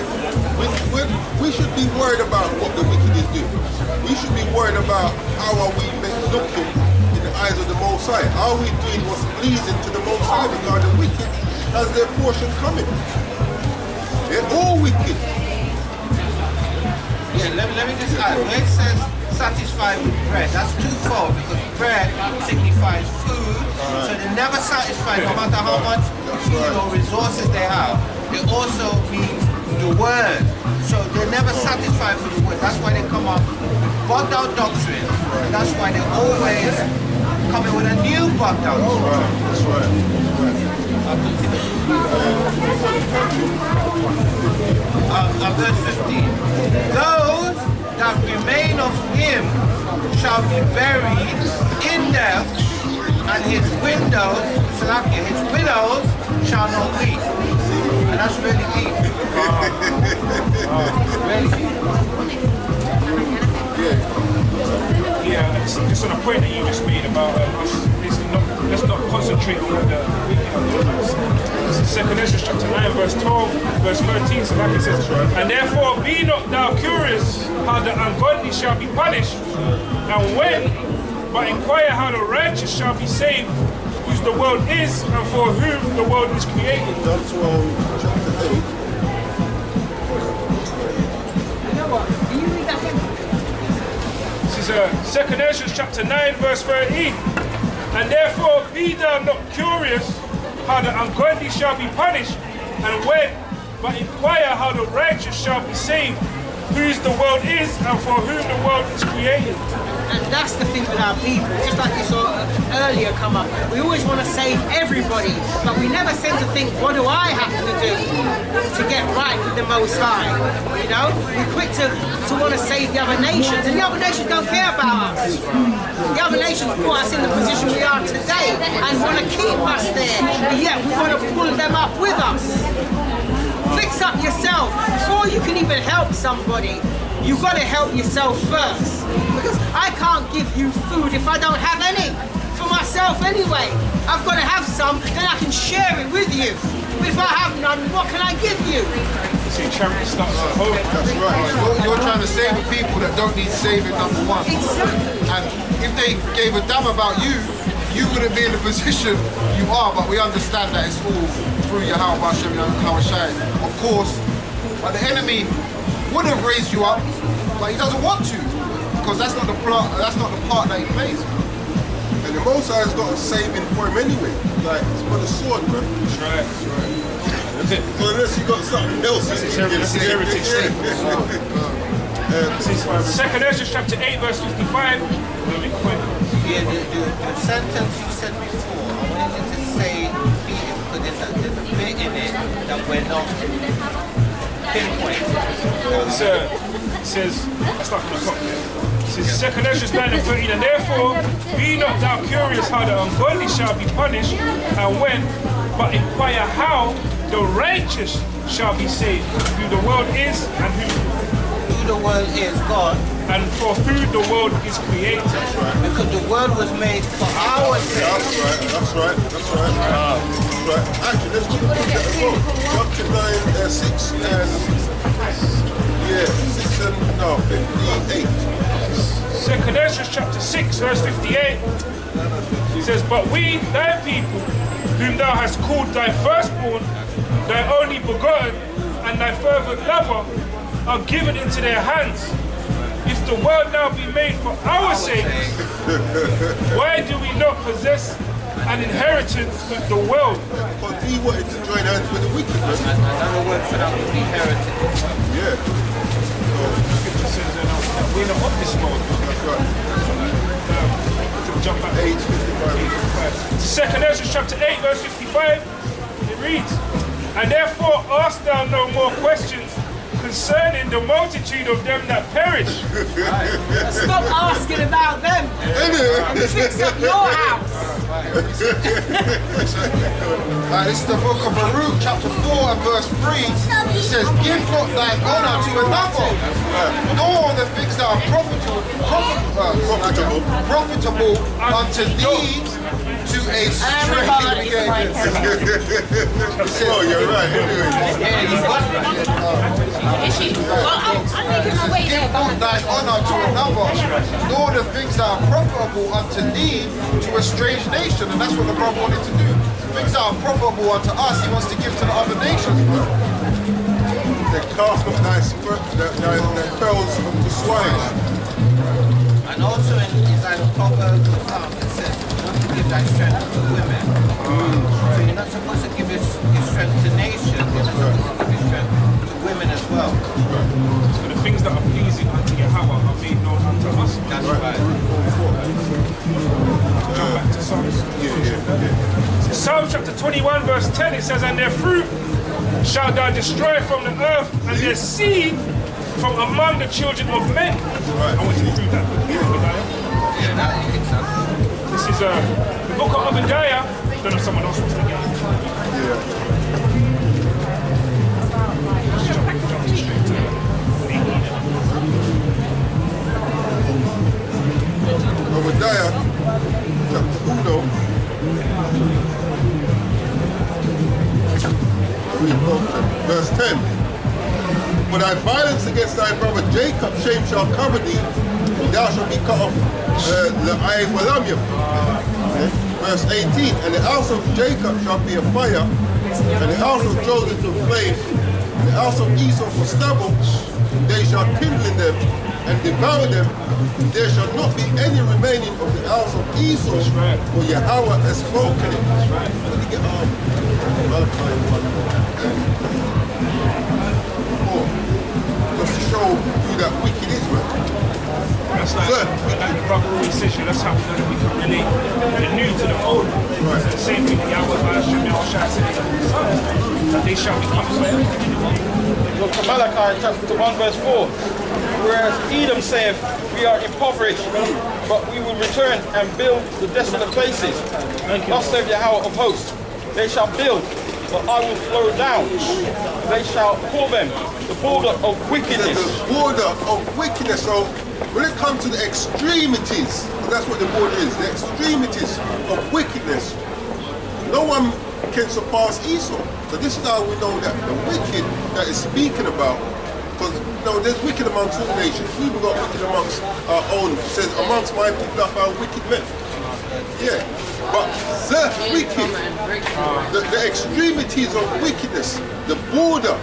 we should be worried about what the wicked is doing. We should be worried about how are we looking in the eyes of the Most High. Are we doing what's pleasing to the Most High? Because the wicked has their portion coming. They're all wicked. Yeah, let me just add. Where it says satisfied with bread, that's twofold, because bread signifies food, so they're never satisfied no matter how much food or resources they have. It also means the word, so they're never satisfied with the word. That's why they come up with bugged out doctrine, and that's why they're always coming with a new bugged out doctrine. That's right. I'll continue. Verse 15. Those that remain of him shall be buried in death, and his widows shall not weep. And that's really deep. Really deep. Yeah, just on a point that you just made about us, let's not concentrate on the wicked and the unrighteous. This is 2 Ezra chapter 9, verse 12, verse 13. So like it says, "And therefore be not thou curious how the ungodly shall be punished, and when, but inquire how the righteous shall be saved, whose the world is, and for whom the world is created." John 12, chapter 8. This is 2 Ezra chapter 9, verse 13. "And therefore be thou not curious how the ungodly shall be punished, and when, but inquire how the righteous shall be saved, whose the world is, and for whom the world is created." And that's the thing with our people, just like you saw earlier come up. We always want to save everybody, but we never seem to think, what do I have to do to get right with the Most High? You know, we're quick to want to save the other nations, and the other nations don't care about us. The other nations put us in the position we are today and want to keep us there, and yet we want to pull them up with us. Fix up yourself. Before you can even help somebody, you've got to help yourself first. Because I can't give you food if I don't have any. For myself anyway. I've got to have some, then I can share it with you. But if I have none, what can I give you? See, charity starts at home. That's right. You're trying to save the people that don't need saving, number one. Exactly. And if they gave a damn about you, you wouldn't be in the position you are, but we understand that it's all through Yahweh Hashem, Yahweh Shai. Of course, but the enemy would have raised you up, but he doesn't want to, because that's not the part that he plays. And the Most High's got a saving for him anyway. Like, it's for the sword, man. That's right. So unless you got something else, This is heritage. This is 2 Ezra chapter 8, verse 55. Yeah, the sentence you said before, I wanted you to say beating, because there's a bit in it that we're not pinpoint. It says, let's start from the top here. It says, 2 Ezra 9 and 13, and therefore be not thou curious how the ungodly shall be punished, and when, but inquire how the righteous shall be saved, who the world is, and Who the world is, God, and for who the world is created. because the world was made for our sake. That's right. Actually, let's look at that as well. Chapter 9, 6 and 58. 2 Ezra chapter 6 verse 58, it says, but we, thy people, whom thou hast called thy firstborn, thy only begotten, and thy fervent lover, are given into their hands. If the world now be made for our sake, why do we not possess an inheritance with the world? Because we wanted to join hands with the wicked, man. Another word for that would be heritage. Yeah. Scripture says we're not of this world. That's right. Jump back. 8:55. 2 Ezra chapter 8 verse 55, it reads, and therefore ask thou no more questions concerning the multitude of them that perish. Stop asking about them and fix up your house. This is the book of Baruch, chapter 4 and verse 3. It says, give not thine honor to another, nor the things that are profitable unto thee to a stranger. Oh, you're right. Give not thine honor to another, nor the things that are profitable unto thee to a strange nation. And that's what the brother wanted to do. Things that are profitable unto us, he wants to give to the other nations, bro. They cast off thy pearls of the swine. And also in Isaiah Proverbs, it says, not to give thy strength to women. So you're not supposed to give your strength to nations, you're supposed to give your strength to women as well. For the things that are pleasing unto Yahweh are made known unto us. That's right. Jump back to Psalms. Psalm chapter 21 verse 10, it says, and their fruit shalt thou destroy from the earth, and their seed from among the children of men. I want you to prove that. Yeah, that makes sense. This is the book of Obadiah. I don't know if someone else wants to get it. Obadiah, chapter 1, verse 10. For thy violence against thy brother Jacob, shame shall cover thee, and thou shalt be cut off Verse 18. And the house of Jacob shall be a fire, and the house of Joseph a flame, and the house of Esau for stubble. They shall kindle in them and devour them. There shall not be any remaining of the house of Esau, for Yahweh has spoken it. Let me get just to show who that wicked is, man. That's like the brother always says, that's how we know that we can relate the new to the old. Right. It's the same thing that Yahweh shall say, that they shall become forever. Look to Malachi chapter 1 verse 4. Whereas Edom saith, we are impoverished, but we will return and build the desolate places. Thus saith Yahweh of hosts, they shall build, but I will throw down. They shall call them the border of wickedness. The border of wickedness. So when it comes to the extremities, that's what the border is, the extremities of wickedness, no one can surpass Esau. So this is how we know that the wicked that is speaking about, because there's wicked amongst all nations. We've got wicked amongst our own. It says, amongst my people I found wicked men. Yeah. But the wicked, the extremities of wickedness, the border,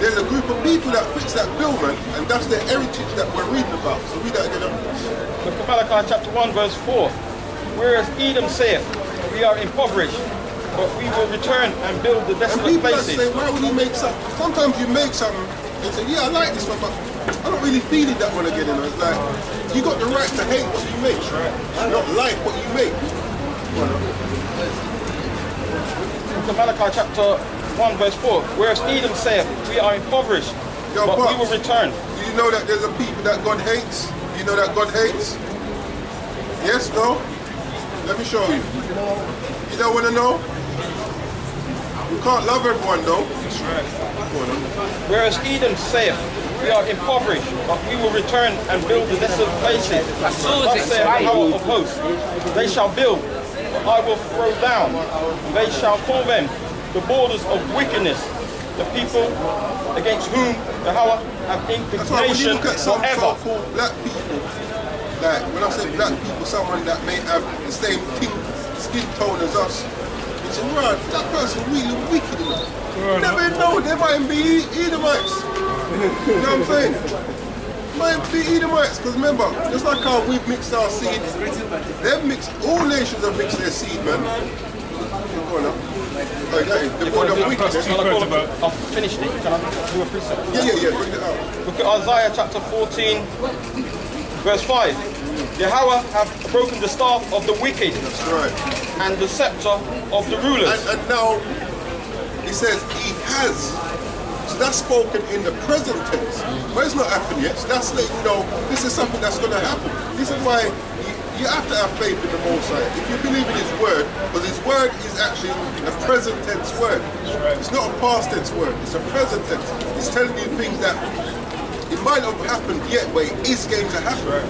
there's a group of people that fits that bill, man, and that's the heritage that we're reading about. So read that again. Look at Malachi chapter 1 verse 4. Whereas Edom saith, we are impoverished, but we will return and build the desolate places. Say, why would you make something? Sometimes you make something and say, yeah, I like this one, but I don't really feel it that one again. It's like, you got the right to hate what you make, not like what you make. Look at Malachi chapter 1 verse 4. Whereas Edom saith, we are impoverished, Yo, but we Pops, will return. Do you know that there's a people that God hates? Do you know that God hates? Yes, no? Let me show you. You don't want to know? You can't love everyone though. That's right. Go on, then. Whereas Edom saith, we are impoverished, but we will return and build the desolate places. Thus saith the Yahweh of hosts, they shall build, but I will throw down. They shall call them the borders of wickedness, the people against whom the Yahweh have That's why when you indignation look at some forever. so-called black people, like when I say black people, someone that may have the same skin tone as us, you say, right, that person really wicked enough. You never know, they might be Edomites. You know what I'm saying? Might be Edomites, because remember, just like how we've mixed our seed, they've mixed, all nations have mixed their seed, man. Go on now. Oh, that is, the God of wickedness. I've finished it. Can I do a precept? Yeah, bring it out. Look at Isaiah chapter 14, verse 5. Yahweh have broken the staff of the wicked That's right. and the scepter of the rulers. And now, he says he has. So that's spoken in the present tense. But it's not happened yet. So that's letting you know this is something that's going to happen. This is why you have to have faith in the Most High. If you believe in His word, because His word is actually a present tense word. It's not a past tense word. It's a present tense. It's telling you things that it might not have happened yet, but it is going to happen.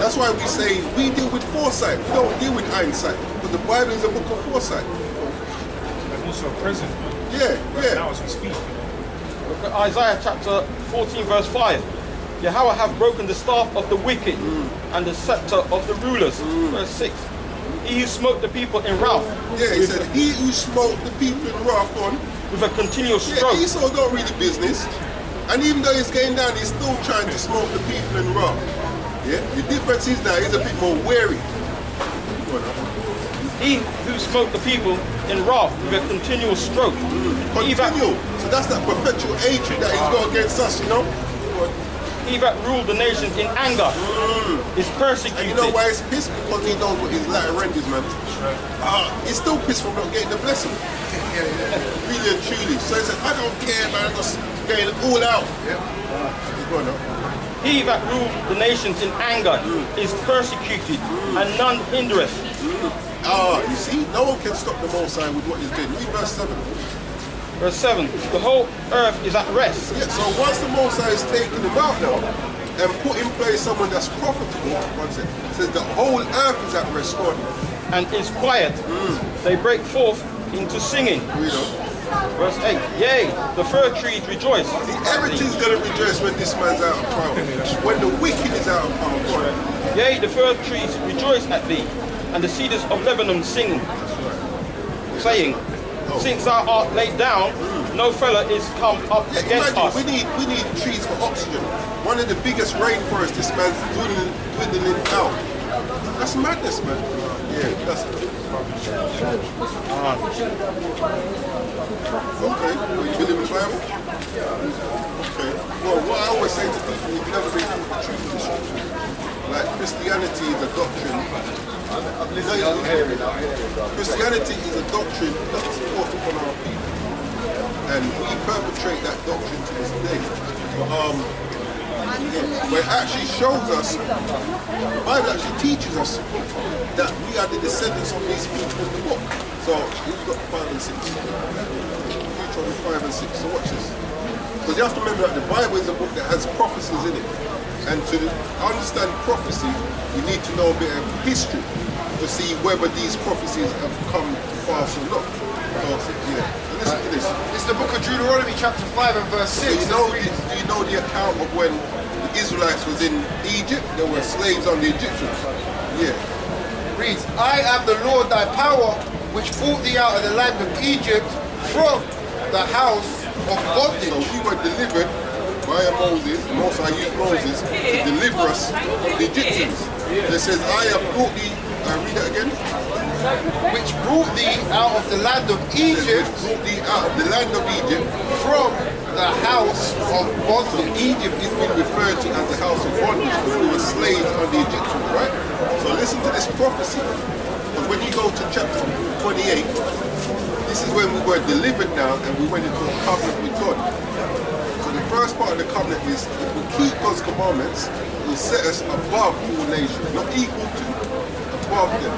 That's why we say we deal with foresight. We don't deal with hindsight. But the Bible is a book of foresight. And also present. Yeah. Now as we speak. Look at Isaiah chapter 14, verse 5. Yahweh have broken the staff of the wicked and the scepter of the rulers. Verse 6. He who smote the people in wrath. Yeah, he said, he who smote the people in wrath on. With a continual stroke. Yeah, Esau don't read the business. And even though he's going down, he's still trying to smoke the people in wrath. Yeah, the difference is now he's a bit more wary. He who smote the people in wrath with a continual stroke. Continue. So that's that perpetual hatred that he's got against us, you know? He that ruled the nations in anger is persecuted. And you know why he's pissed? Because he knows what his latter end is, man. He's still pissed from not getting the blessing. Really and truly. So he said, I don't care, man. I'm just getting it all out. Go on now. He that ruled the nations in anger is persecuted, and none hindereth. You see, no one can stop the Most High with what he's doing. Read verse 7. Verse 7. The whole earth is at rest. Yeah, so once the Most High is taken him out now and put in place someone that's profitable, it says the whole earth is at rest, God. And is quiet. They break forth into singing. Read on. Verse 8. Yea, the fir trees rejoice. See, everything's going to rejoice when this man's out of power. When the wicked is out of power. God. Yea, the fir trees rejoice at thee, and the cedars of Lebanon sing, saying, since thou art laid down, no fellow is come up against us. We need trees for oxygen. One of the biggest rainforests this man's dwindling out. That's madness, man. Yeah, that's okay. Well, you believe in the Bible? Okay. Well, what I always say to people, you've never been taught the truth in the scripture. Like Christianity is a doctrine. Christianity is a doctrine that's forced upon our people, and we perpetrate that doctrine to this day. But it actually shows us, the Bible actually teaches us that we are the descendants of these people in the book. So we've got 5 and 6. Deuteronomy 5 and 6. So watch this. Because you have to remember that the Bible is a book that has prophecies in it. And to understand prophecy, you need to know a bit of history to see whether these prophecies have come to pass or not. So, yeah. Listen to this. It's the book of Deuteronomy chapter 5 and verse 6. Do you know the account of when the Israelites was in Egypt? They were slaves on the Egyptians. Yeah. Reads, I am the Lord thy power, which brought thee out of the land of Egypt from the house of bondage. So we were delivered by Moses. Most I used Moses to deliver us from the Egyptians. It says, I have brought thee, read that again. Which brought thee out of the land of Egypt. Brought thee out of the land of Egypt from the house of bondage. So Egypt is being referred to as the house of bondage because we were slaves on the Egyptians, right? So listen to this prophecy. Because when you go to chapter 28, This is when we were delivered now and we went into a covenant with God. So the first part of the covenant is if we keep God's commandments, it will set us above all nations, not equal to, above them.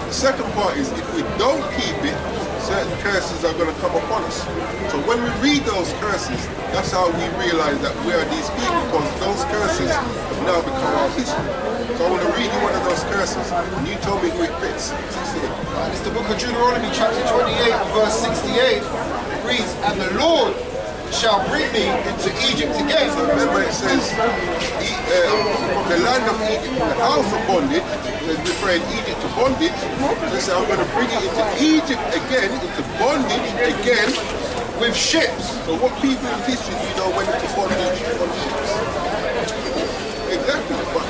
The second part is if we don't keep it, certain curses are going to come upon us. So when we read those curses, that's how we realize that we are these people, because those curses have now become our history. So I want to read you one of those curses, and you tell me who it fits. It's the book of Deuteronomy, chapter 28, verse 68. It reads, "And the Lord shall bring thee into Egypt again." So remember it says, from the land of Egypt, from the house of bondage, it's referring Egypt to bondage. They say, I'm going to bring it into Egypt again, into bondage again, with ships. So what people in history do you know went into bondage on ships? Exactly, but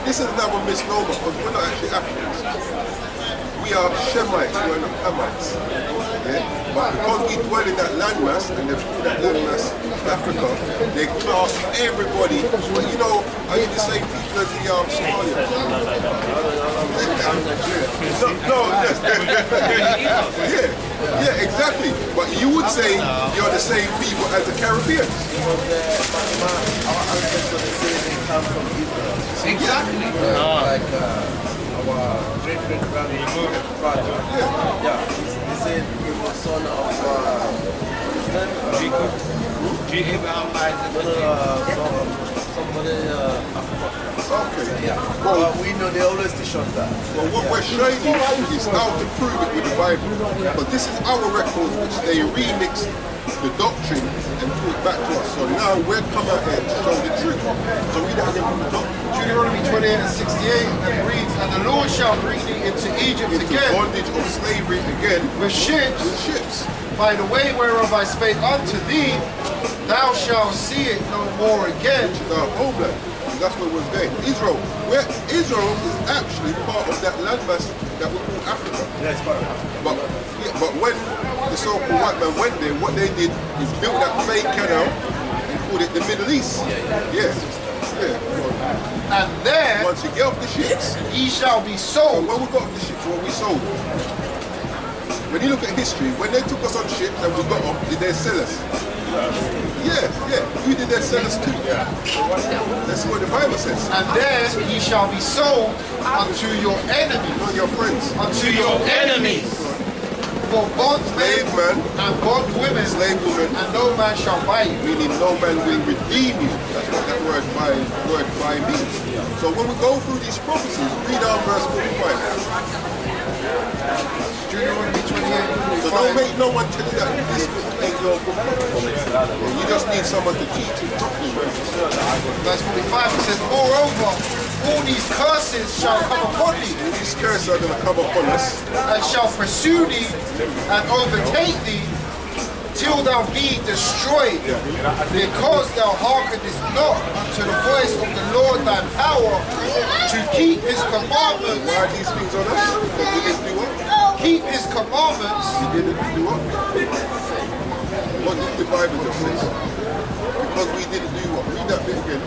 this is another misnomer because we're not actually Africans. We are Shemites, we are not Hamites. Yeah? But because we dwell in that landmass and they call that landmass Africa, they class everybody. But you know, are you the same people as the Somalia? Yeah, exactly. But you would say you're the same people as the Caribbeans. Exactly. He said he was son of Abraham, somebody Okay. yeah. Well, But we know they always teach us that. well, what we're showing you is how to prove it with the Bible. But this is our record which they remix the doctrine and put it back to us. So now we're coming out here to show the truth. So read that again from the top. Deuteronomy 28 and 68, and it reads, "And the Lord shall bring thee into Egypt Into again bondage of slavery again with ships, with ships. by the way whereof I spake unto thee, thou shalt see it no more again." Which is our homeland. And that's where we're going. Israel. Where Israel is actually part of that landmass that we call Africa. Yeah, it's part of Africa. But when the so-called white man went there, what they did is build that fake canal and called it the Middle East. Yeah. And there Once you get off the ships, ye shall be so sold. when we got off the ships, what we sold. When you look at history, when they took us on ships and we got off, did they sell us? Yeah. Who did they sell us to? That's what the Bible says. And there ye shall be sold unto your enemies, Not your friends. unto your enemies, for bondsmen Slave man, and bondwomen, slave woman, and no man shall buy you. meaning no man will redeem you. That's what that word buy means. So when we go through these prophecies, read out verse 45. Deuteronomy 28 So don't make no one tell you that this ain't your book. You just need someone to teach you properly. verse 45, it says, "Moreover, all these curses shall come upon thee, These curses are going to come upon us. and shall pursue thee, and overtake thee, till thou be destroyed, because thou hearkenest not unto the voice of the Lord thy power, to keep his commandments, Why are these things on us? Because we didn't do what? keep his commandments, We didn't do what? What did the Bible just say? Because we didn't do what? Read that bit again.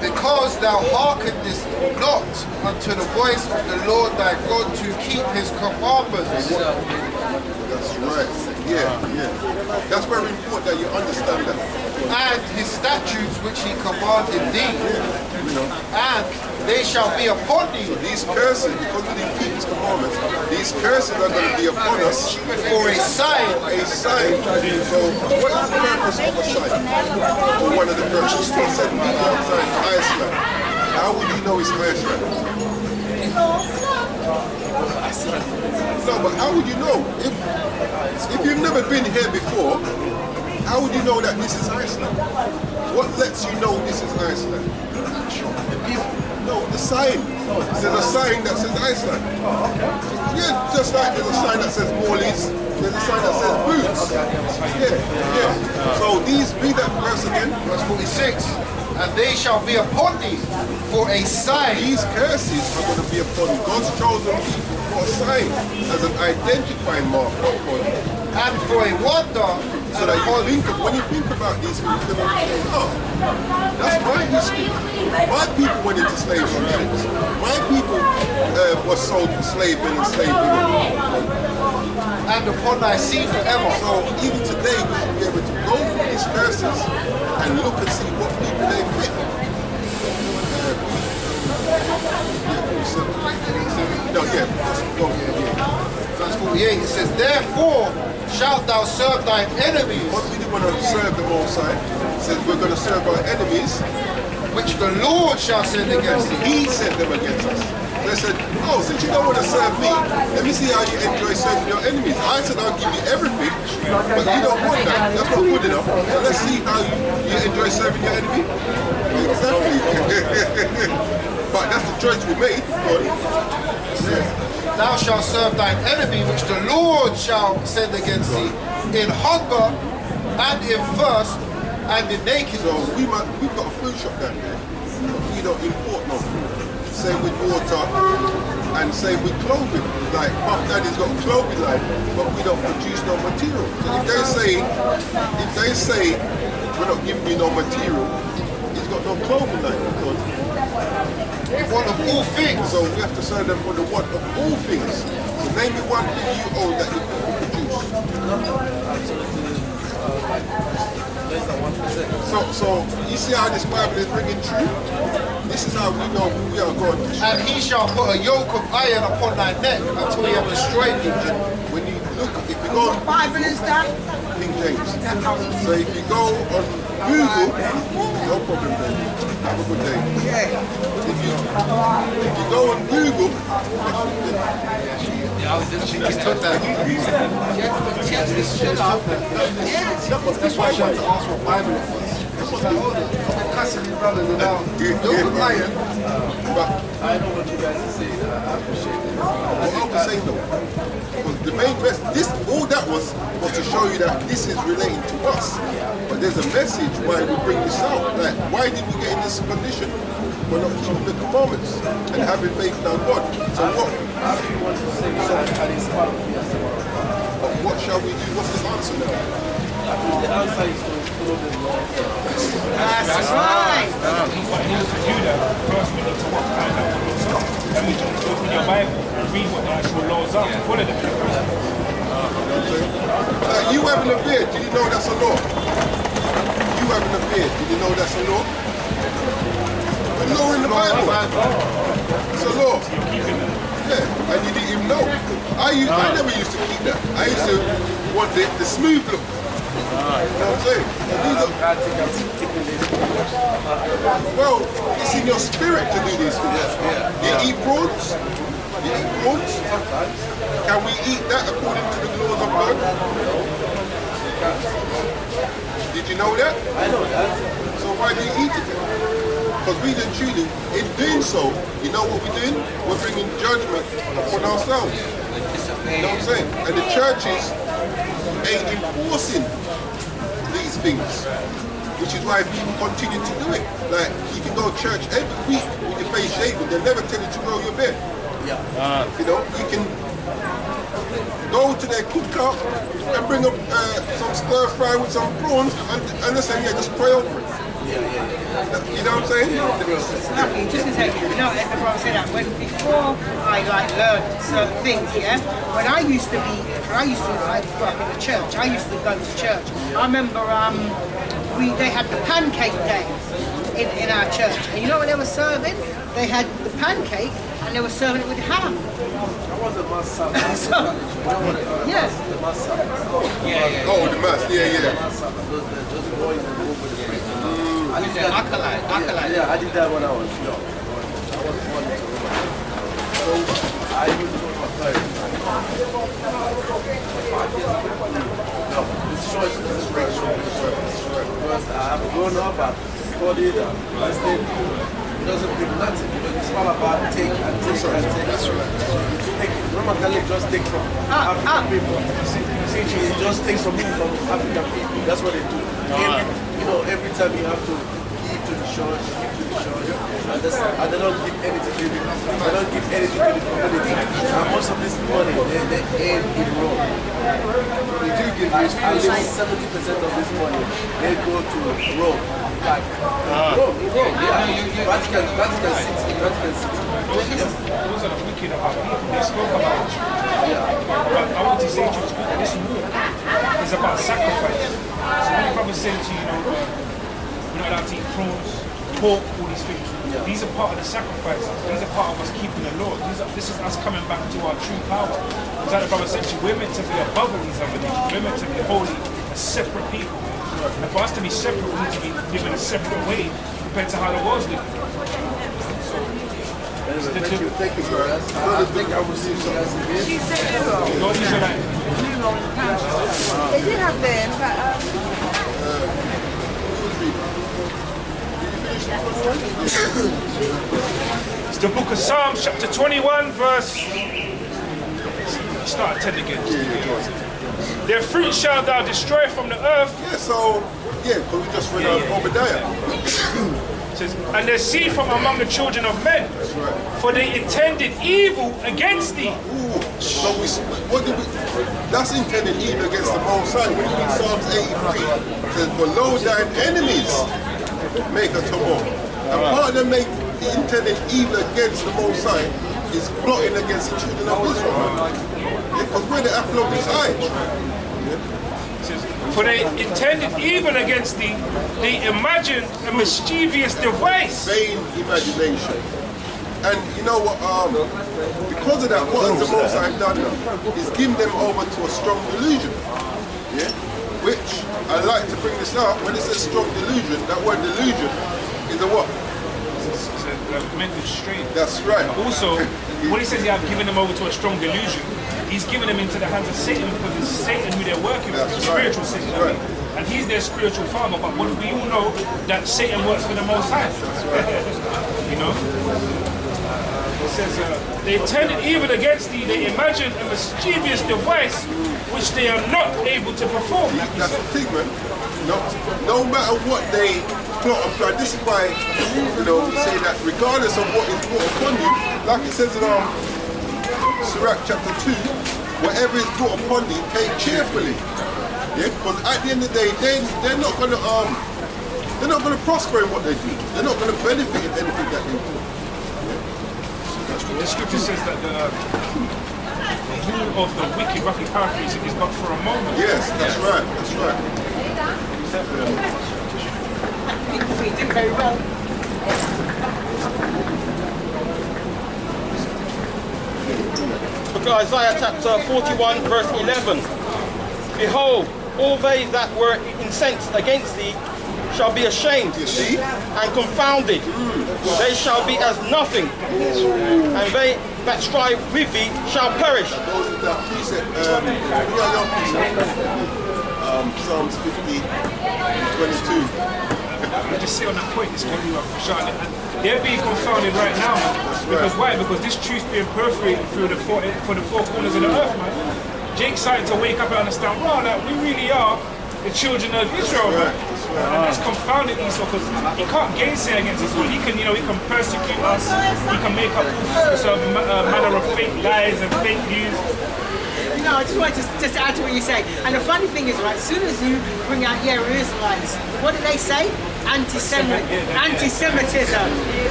because thou hearkenest not unto the voice of the Lord thy God, to keep his commandments." That's right. Yeah. That's very important that you understand that. "And his statutes which he commanded thee, and they shall be upon thee These curses, because we didn't keep his commandments, these curses are going to be upon us for a sign." a sign. So what is the purpose of a sign? Or one of the purposes. He said we want sign Iceland. How would you know it's Iceland? No, but how would you know? If you've never been here before, how would you know that this is Iceland? What lets you know this is Iceland? No, the sign. There's a sign that says Iceland. Yeah, just like there's a sign that says Morley's, there's a sign that says Boots. Yeah. So these, read that verse again. Verse 46, "And they shall be upon thee for a sign." These curses are going to be upon God's chosen people for a sign, as an identifying marker upon you. "And for a wonder, So that when you think about these things, you're going to say, oh, that's my history. My people went into slavery. My people was sold for slavery and enslavement. And upon thy seed forever. So even today we should be able to go through these verses and look and see what people they fit. Let's go. Verse 48, it says, therefore shalt thou serve thine enemies, What we do want to serve the Most High, it says we're going to serve our enemies. which the Lord shall send against thee. He sent them against us. They said, oh, since you don't want to serve me, let me see how you enjoy serving your enemies. I said I'll give you everything, but you don't want that. That's not good enough. So let's see how you enjoy serving your enemy. Exactly. But that's the choice we made. Thou shalt serve thine enemy, which the Lord shall send against thee, in hunger and in thirst and in nakedness. So we've got a food shop down there. We don't import no food. Same with water and same with clothing. Like Puff Daddy's got a clothing line, but we don't produce no material. So if they say we're not giving you no material, he's got no clothing line because One of all things. so we have to serve them for the want of all things. So name me one thing you own that you can produce. Less than 1%. So you see how this Bible is ringing true? This is how we know who we are going to. And he shall put a yoke of iron upon thy neck until he have destroyed thee. When you look, if you go on Bible is that? King James. So if you go on Google, no problem then. Have a good day. If you go on Google, That's why she had to ask what Bible it was. She's like, oh, I'm cussing these brothers without yoke of iron. but I know what you guys are saying. I appreciate it. what I was saying though, was the main message, all that was to show you that this is relating to us. But there's a message why we bring this out. Like, why did we get in this condition? We're not keeping the commandments and having faith in our God. So what? I really want to say that it's part of me as well. What shall we do? What's the answer now? The answer is to follow the law. That's right. But in order to do that, first we need to find out what laws are. Then we need to open your Bible and read what the actual laws are to follow them. You having a beard, did you know that's a law? You having a beard, did you know that's a law? A law in the Bible. It's a law. Yeah, and you didn't even know. I never used to keep that. I used to want the smooth look. You know what I'm saying? And these are, I think I'm keeping it. well, it's in your spirit to do these things. You eat prawns? You eat prawns? Can we eat that according to the laws of God? Did you know that? I know that. So why do you eat it then? Because we didn't truly, in doing so, you know what we're doing? We're bringing judgment upon ourselves. You know what I'm saying? And the churches ain't enforcing these things, which is why people continue to do it. Like, you can go to church every week with your face shaven, they'll never tell you to grow your beard. Yeah. You know, you can go to their cookout and bring up some stir fry with some prawns and they say, yeah, just pray over it. You know what I'm saying? Lucky, just to tell you, no, as the brother said that, before I learned certain things, yeah, when I used to grew up in the church, I used to go to church. I remember they had the pancake day in our church, and you know what they were serving? They had the pancake and they were serving it with ham. I was a master. So, yes. The master. Oh, the mass, yeah. Those boys that go with the break. I did that. Acolyte. Yeah, I did that when I was young. I was born into Roma. So I even told my parents. 5 years ago. No, this church is a strict church. Because I have grown up, I've studied, I've listened. It doesn't bring nothing because it's all about take and take and take. That's right. Roman Catholic just take from African people. They just take something from African people. That's what they do. Every time you have to give to the church, and they don't give anything to the community. And most of this money, they aim in Rome. They do give this, at least 70% of this money, they go to Rome. Like, Rome, yeah. Vatican City. Those are the wicked children of our people. They spoke about it. But I want to say to you, this war is about sacrifice. So when your brother said to you, we're not allowed to eat prawns, pork, all these things, these are part of the sacrifice. These are part of us keeping the law. This is us coming back to our true power. It's like the brother said to you, we're meant to be above all these other nations. We're meant to be holy, a separate people. And for us to be separate, we need to be living a separate way compared to how the world's living. Thank you, bro. I think I will see you guys again. They did have them, but It's the book of Psalms, chapter 21, verse. Start at 10 again. Their fruit shalt thou destroy from the earth. Because we just read Obadiah. Says, and their seed from among the children of men. For they intended evil against thee. So what did we? That's intended evil against the Most High. When you read Psalms 83, it says, "For lo, thine enemies make a tumult." And part of them intended evil against the Most High is plotting against the children of Israel. Because we're the apple of his eye. For they intended evil against thee, they imagined a mischievous device. Vain imagination. And you know what, because of that, what has the Most High done now? He's given them over to a strong delusion. Yeah? Which, I like to bring this out, when it says strong delusion, that word delusion is a what? It's a mental strain. That's right. Also, when he says he have given them over to a strong delusion, he's given them into the hands of Satan because it's Satan who they're working with, spiritual Satan. Right. And he's their spiritual father, but we all know that Satan works for the Most High. You know? It says, they intended evil against thee, they imagined a mischievous device which they are not able to perform. That's the thing, man. No matter what they plot and plan, this is why, we say that regardless of what is brought upon you, like it says in Sirach chapter 2, whatever is brought upon thee, take cheerfully. Yeah, because at the end of the day, they're not gonna prosper in what they do. They're not gonna benefit in anything that they do. The scripture says that the rule of the wicked, roughly paraphrasing, is but for a moment. Yes, that's right. That's right. We did very well. Look at Isaiah chapter 41, verse 11. Behold, all they that were incensed against thee shall be ashamed and confounded. They shall be as nothing, and they that strive with thee shall perish. Those are the precept, Psalms 50, 22. I just say on that point, it's going to be Charlotte. They're being confounded right now, man. Because why? Because this truth's being perforated through the four corners of the earth, man. Jake's starting to wake up and understand, wow, that we really are the children of Israel, man. And that's confounded Esau because he can't gainsay against us. He can, he can persecute us. He can make up all sorts of manner of fake lies and fake news. No, I just wanted to just add to what you say. And the funny thing is, right, as soon as you bring out Israelites, what do they say? Anti-Semitism.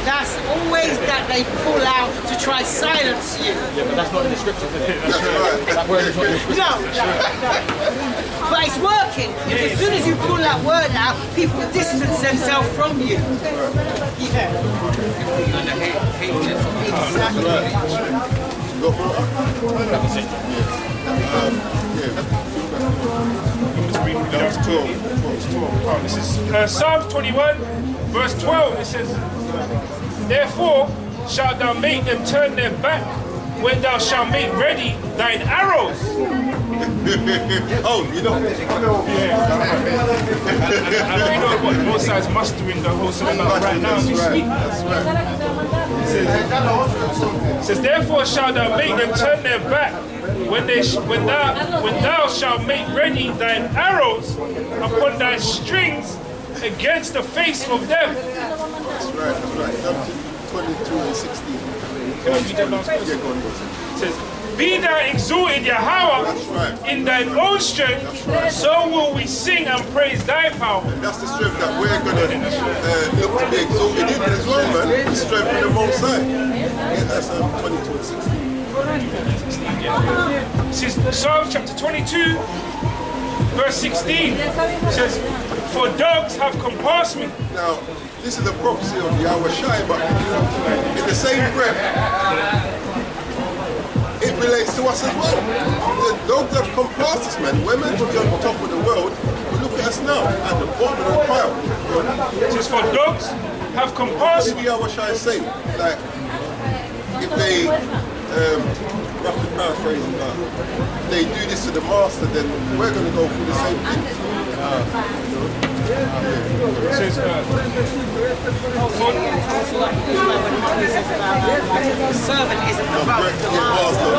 That's always that they pull out to try silence you. Yeah, but that's not in the scriptures, is it? That's right. That word is not in the scriptures. No. But it's working. Because as soon as you pull that word out, people distance themselves from you. Yeah. This is Psalms 21, verse 12. It says, therefore shalt thou make them turn their back when thou shalt make ready thine arrows. Oh, you know. And we know what both sides mustering the whole Sudan right now as we speak. It says, therefore shalt thou make them turn their back when thou shalt make ready thine arrows upon thy strings against the face of them. That's right. 22 and 16. Can I read that last verse? Yeah, go on. It says, be thou exalted, Yahweh, in thine own strength, so will we sing and praise thy power. And that's the strength that we're going to look to be exalted in as well, man. The strength of the Most High. Yeah, that's 22 and 16. This is Psalms chapter 22, verse 16. It says, "For dogs have compassed me." Now, this is a prophecy of Yahweh Shai, but in the same breath, it relates to us as well. The dogs have compassed us, man. We're meant to be on the top of the world, but look at us now, at the bottom of the pile. It says, "For dogs have compassed What me." did Yahweh Shai say? Like, if they, roughly paraphrasing that, if they do this to the master, then we're going to go through the same thing. It says, The servant isn't above the master.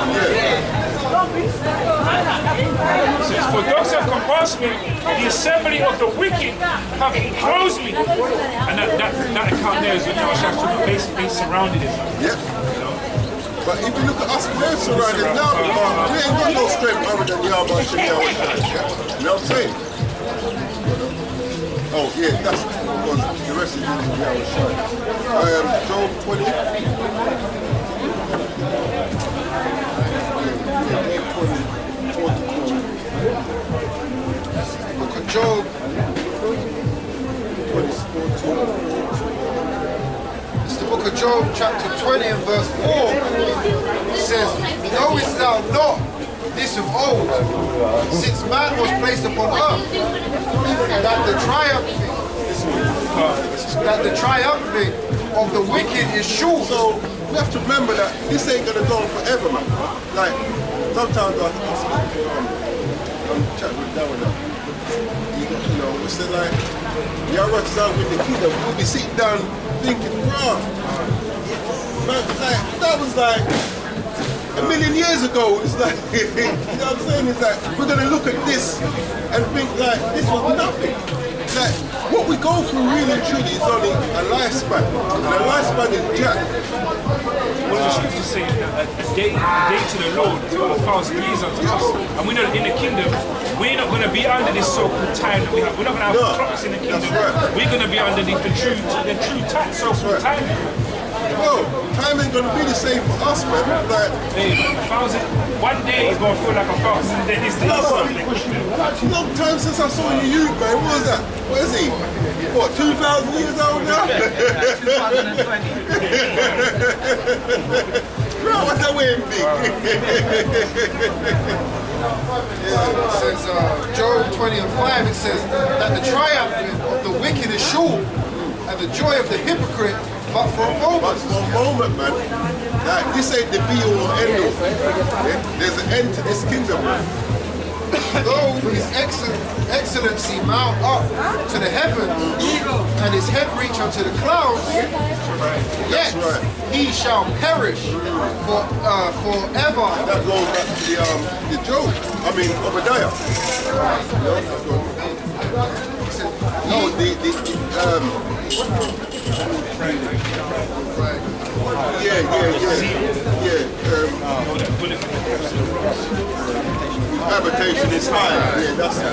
"For dogs have compassed me, the assembly of the wicked have enclosed me." And that account there is when Yahweh basically surrounded it. Yeah. But if you look at us, we're surrounded now because we ain't got no strength other than Yahweh Shai. You know what I'm saying? Oh yeah, that's because the rest is Yahweh Shai. Job 20. Book of Job, 24. it's the book of Job, chapter 20 and verse 4. It says, "Knowest thou not this of old, since man was placed upon earth, that the triumphing of the wicked is short." So we have to remember that this ain't gonna go on forever, man. Like sometimes I'm chatting with Darren now. You know, we said like, Yahweh down with the kingdom, we'll be sitting down thinking, bro, man, like that was like a million years ago. It's like, you know what I'm saying? It's like we're gonna look at this and think like this was nothing. Like what we go through really and truly is only a lifespan, and a lifespan is jack. What does the scripture say? A day to the Lord is about 1,000 years unto us. And we know that in the kingdom, we're not going to be under this so-called time that we have. We're not going to have clocks in the kingdom. Right. We're going to be underneath the true time, so-called time. Bro, time ain't gonna be the same for us, man. Like, Hey, 1,000, one day is going to feel like 1,000 days. long time since I saw you, man. What was that? What is he? What, 2,000 years old now? 2020. Bro, what's that way big? It says, Job 20 and 5, it says that the triumph of the wicked is short, and the joy of the hypocrite but for a moment. But for a moment, man. Like, this ain't the be all and end all. Yeah? There's an end to this kingdom, man. Though his excellency mount up to the heavens, and his head reach unto the clouds, yet he shall perish forever. That goes back to the Job. I mean, Obadiah. No, habitation is high. Yeah, that's it.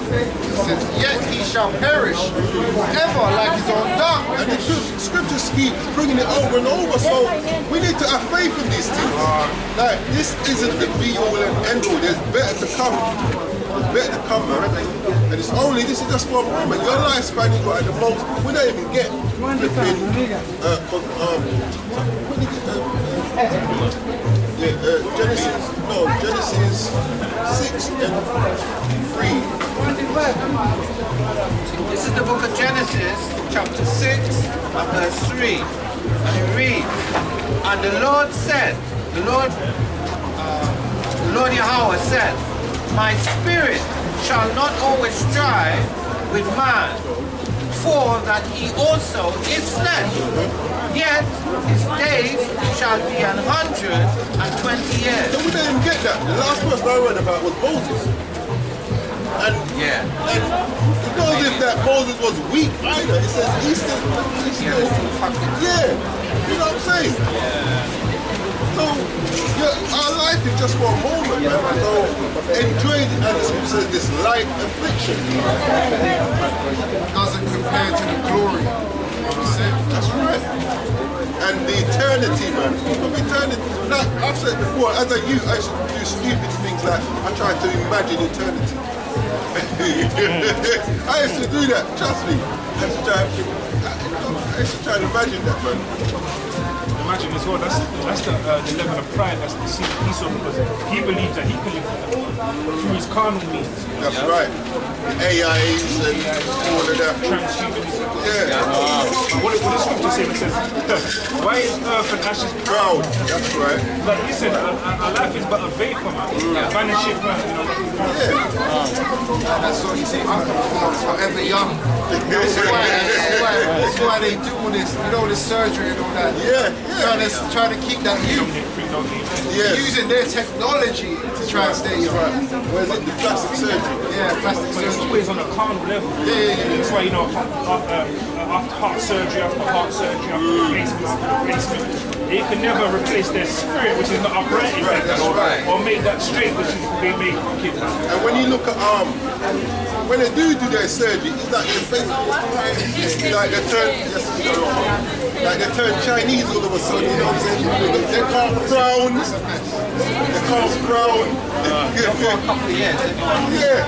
It says, yet he shall perish forever like his own dung. And the scriptures keep bringing it over and over, so we need to have faith in these things. Like, this isn't the be all and end all. There's better to come. There's better to come, man. And it's only, this is just for a moment. Your lifespan is at the most, we don't even get flipping, Genesis 6 and 3. This is the book of Genesis, chapter 6, and verse 3. And it reads, "And the Lord said," the Lord Yahweh said, "My spirit shall not always strive with man, for that he also is flesh. Yet his days shall be 120 years." So we don't even get that. The last person I read about was Moses. And Yeah. and it goes if that Moses was weak either. It says he's still yeah. You know what I'm saying? So our life is just for a moment, man. So enjoy it, and it says this light affliction. Doesn't compare to the glory of the sin. That's right. and the eternity, man. Of eternity. Like I've said before, as a youth, I used to do stupid things like I tried to imagine eternity. I used to do that, trust me. I used to try and imagine that, man. Imagine as well, that's the level of pride that's deceived Esau, because he believes that he can live through his carnal means. That's right. The AIs and all of that. Transhumanism. Yeah. What does scripture say? It says, why is earth and ashes Proud. That's right. Like you said, our life is but a vapor, man. Vanishing, man. You know? That's what you say, forever young. That's why they do all this, you know, this surgery and all that. Yeah. Trying to keep that youth. Yes. Using their technology to try and stay young. Where's it? The plastic surgery. Yeah, plastic But it's surgery. always on a carnal level. Yeah. That's why, you know, after heart surgery, after replacement, they can never replace their spirit, which is not upright in that, or make that straight, which is they make kids. And when you look at when they do their surgery, it's like they're basically like they turn Chinese all of a sudden, you know what I'm saying? They can't frown. They can't frown. For a couple of years. Yeah.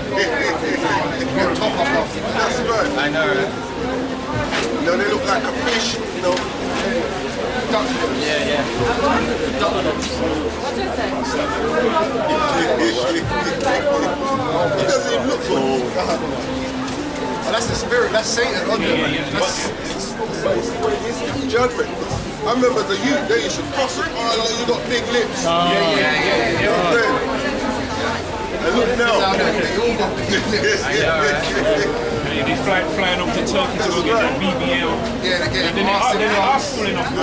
That's right. I know, right? You know, they look like a fish, you know. Yeah. It doesn't even look good. That's the spirit, that's Satan on them. Judgment. I remember the youth, they used to cross it, you got big lips. Yeah. And look now. They all got big lips. They flying up to Turkey to go get that BBL. Yeah, they're getting Then they are falling off the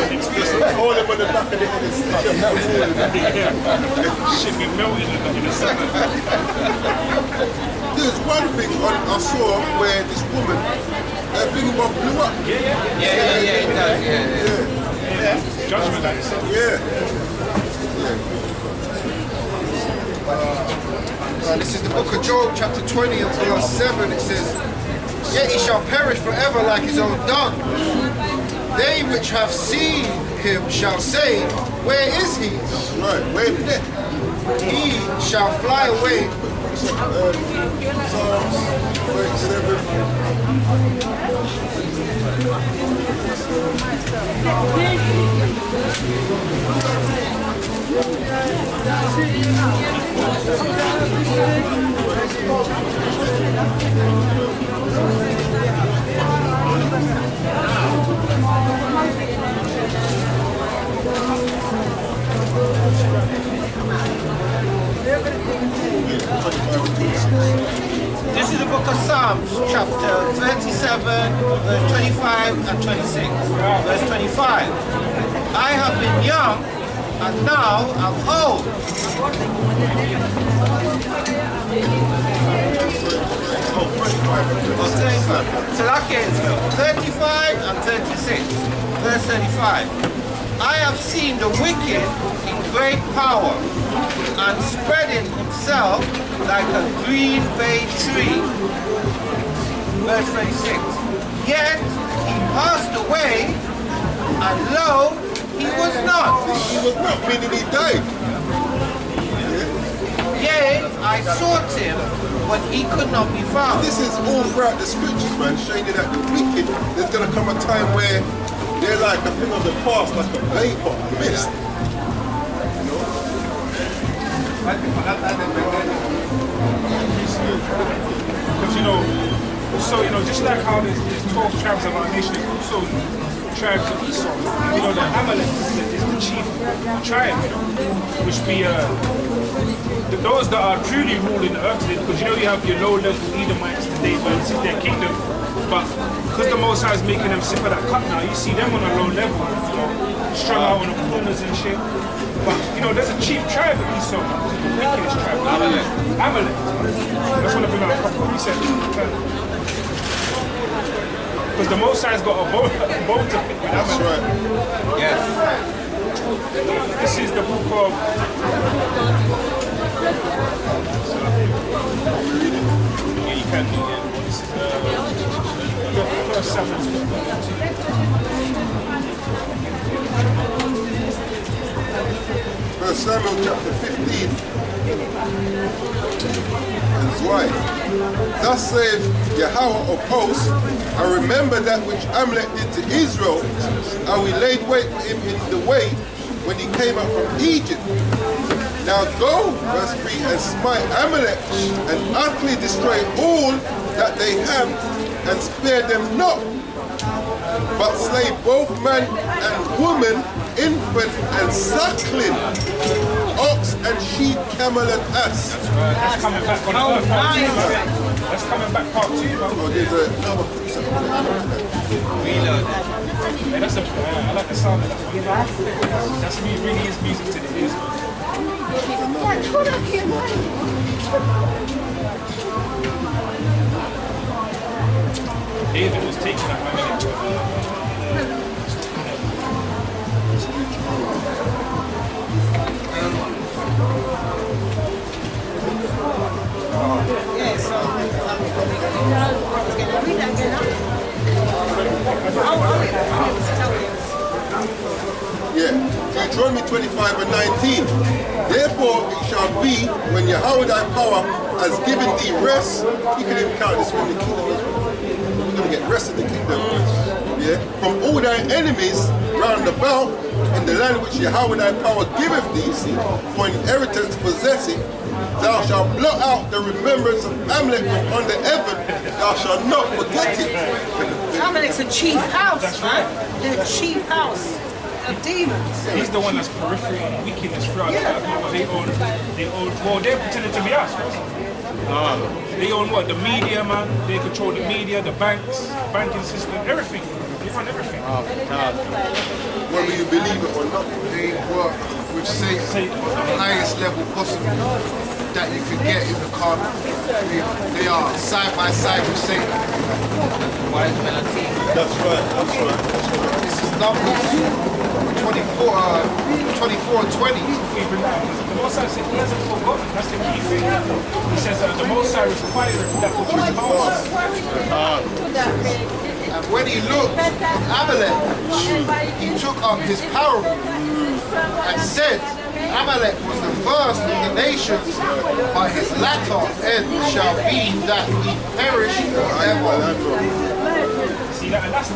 All them on the back of the head. shit get melted in the sun. There's one thing I saw where this woman, her thing blew up. Yeah, it does, yeah. Judgment, like you said. This is the book of Job, chapter 20 and verse 7. It says, yet he shall perish forever like his own dung. They which have seen him shall say, where is he? Right, where is that? He shall fly away. Psalms 37. This is the book of Psalms, chapter 37, verse 25 and 26. Verse 25. I have been young, and now I'm old. Salakia Israel, 35 and 36. Verse 35. I have seen the wicked in great power and spreading himself like a green bay tree. Verse 36. Yet he passed away, and lo, he was not. He was not, meaning he died. Yea, I sought him, but he could not be found. This is all throughout the scriptures, man, showing you that the wicked, there's going to come a time where they're like a thing of the past, like a vapor, a mist. Because, you know, so, you know, just like how there's 12 tribes of our nation, there's also tribes of Esau. You know, the Amalek is the chief tribe, you know, which be those that are truly ruling the earth today. Because, you know, you have your low-level Edomites today, but this is their kingdom. But because the Most High is making them sip of that cup now, you see them on a low level, you know, strung out on the corners and shit. But, you know, there's a chief tribe of Esau, the wickedest tribe. Amalek. That's what I bring out a couple of research. Because the Most High's got a bone to pick with Amalek. Right. Yes. This is the book of... Yeah, you can do it. This is the first Samuel. First Samuel chapter 15. That's why. Thus saith Yahweh of hosts, I remember that which Amalek did to Israel, how he laid wait for him in the way when he came up from Egypt. Now go, verse 3, and smite Amalek, and utterly destroy all that they have, and spare them not, but slay both man and woman, infant and suckling, ox and sheep, camel and ass. That's coming back on the earth part 2, man. That's coming back part 2, man. Oh, there's another Yeah, that's a, I like the sound of that one. That's really is music to the ears. David was taking that man. Yeah, Deuteronomy 25 and 19. Therefore it shall be, when Yahweh thy power has given thee rest, you can even count this from the kingdom as well. You're going to get rest in the kingdom. Yeah, from all thy enemies round about, in the land which Yahweh thy power giveth thee, see, for inheritance to possess it, thou shalt blot out the remembrance of Amalek from under heaven, thou shalt not forget it. Amalek's a chief house, man. The chief house of demons. He's the one that's periphery and wickedness throughout the earth. They own, well, they're pretending to be us. They own what? The media, man. They control the media, the banks, banking system, everything. They run everything. Whether you believe it or not. They work with Satan on the highest level possible that you can get in the carnal. They are side by side with Satan. That's right, that's right. This is Numbers 24 and 20. The Most High said he hasn't forgotten. That's the key thing. He says that the Most High requires that which is past. And when he looked at Amalek, he took up his parable and said, Amalek was the first of the nations, but his latter end shall be that he perish forever. See that? And that's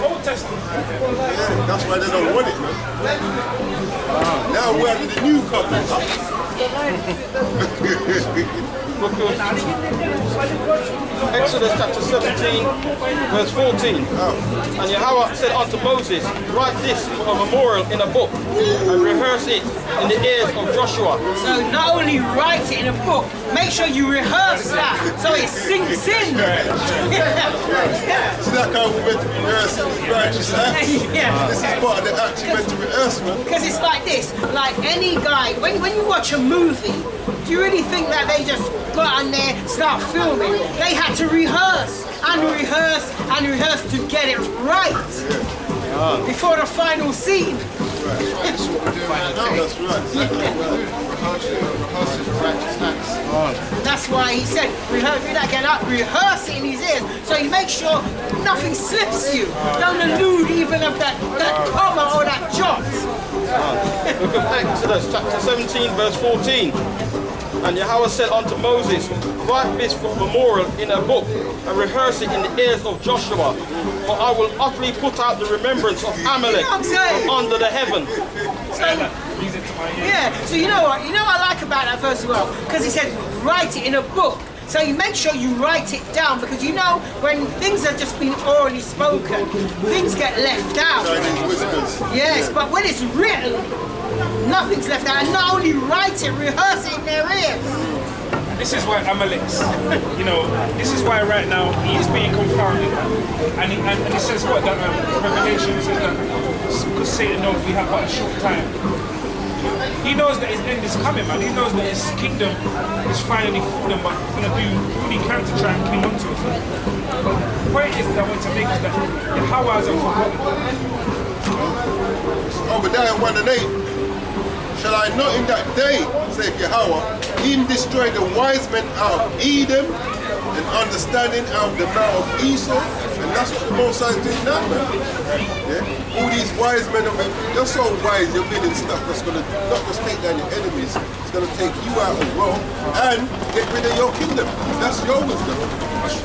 Old Testament. Yeah, that's why they don't want it, man. Now we're under the new covenant. Exodus chapter 17, verse 14. And Yahweh said unto Moses, write this for a memorial in a book, and rehearse it in the ears of Joshua. So not only write it in a book, make sure you rehearse that so it sinks in. See that how we're meant to rehearse these righteous acts? Yeah. This is part of the act you're meant to rehearse, man. Because it's like this, like any guy, when you watch a movie, do you really think that they just got on there, start filming? They had to rehearse and rehearse and rehearse to get it right before the final scene. That's right. Rehearsing righteous acts. That's why he said, rehearse it in his ears, so you make sure nothing slips you. Don't allude even of that comma or that jot. Book of Exodus chapter 17, verse 14. And Yahweh said unto Moses, write this for a memorial in a book, and rehearse it in the ears of Joshua, for I will utterly put out the remembrance of Amalek from under the heaven. Yeah, so you know what I like about that verse as well? Because he said, write it in a book. So you make sure you write it down, because you know when things have just been orally spoken, things get left out. Yes, but when it's written, nothing's left out. And not only write it, rehearse it in their ears. This is why Amalek's, this is why right now he is being confounded. And he says what? That Revelation says that because Satan knows we have but a short time. He knows that his end is coming, man. He knows that his kingdom is finally fallen, but he's going to do what he can to try and cling on to it. But the point is that I want to make is that the Yahweh hasn't forgotten. Obadiah 1 and 8. Shall I not in that day, saith Yahweh, even destroy the wise men out of Edom, and understanding out of the mouth of Esau, and And that's what the Most High is doing now, man. Yeah? All these wise men, they're so wise, they're building stuff that's going to not just take down your enemies, it's going to take you out as well and get rid of your kingdom. That's your wisdom.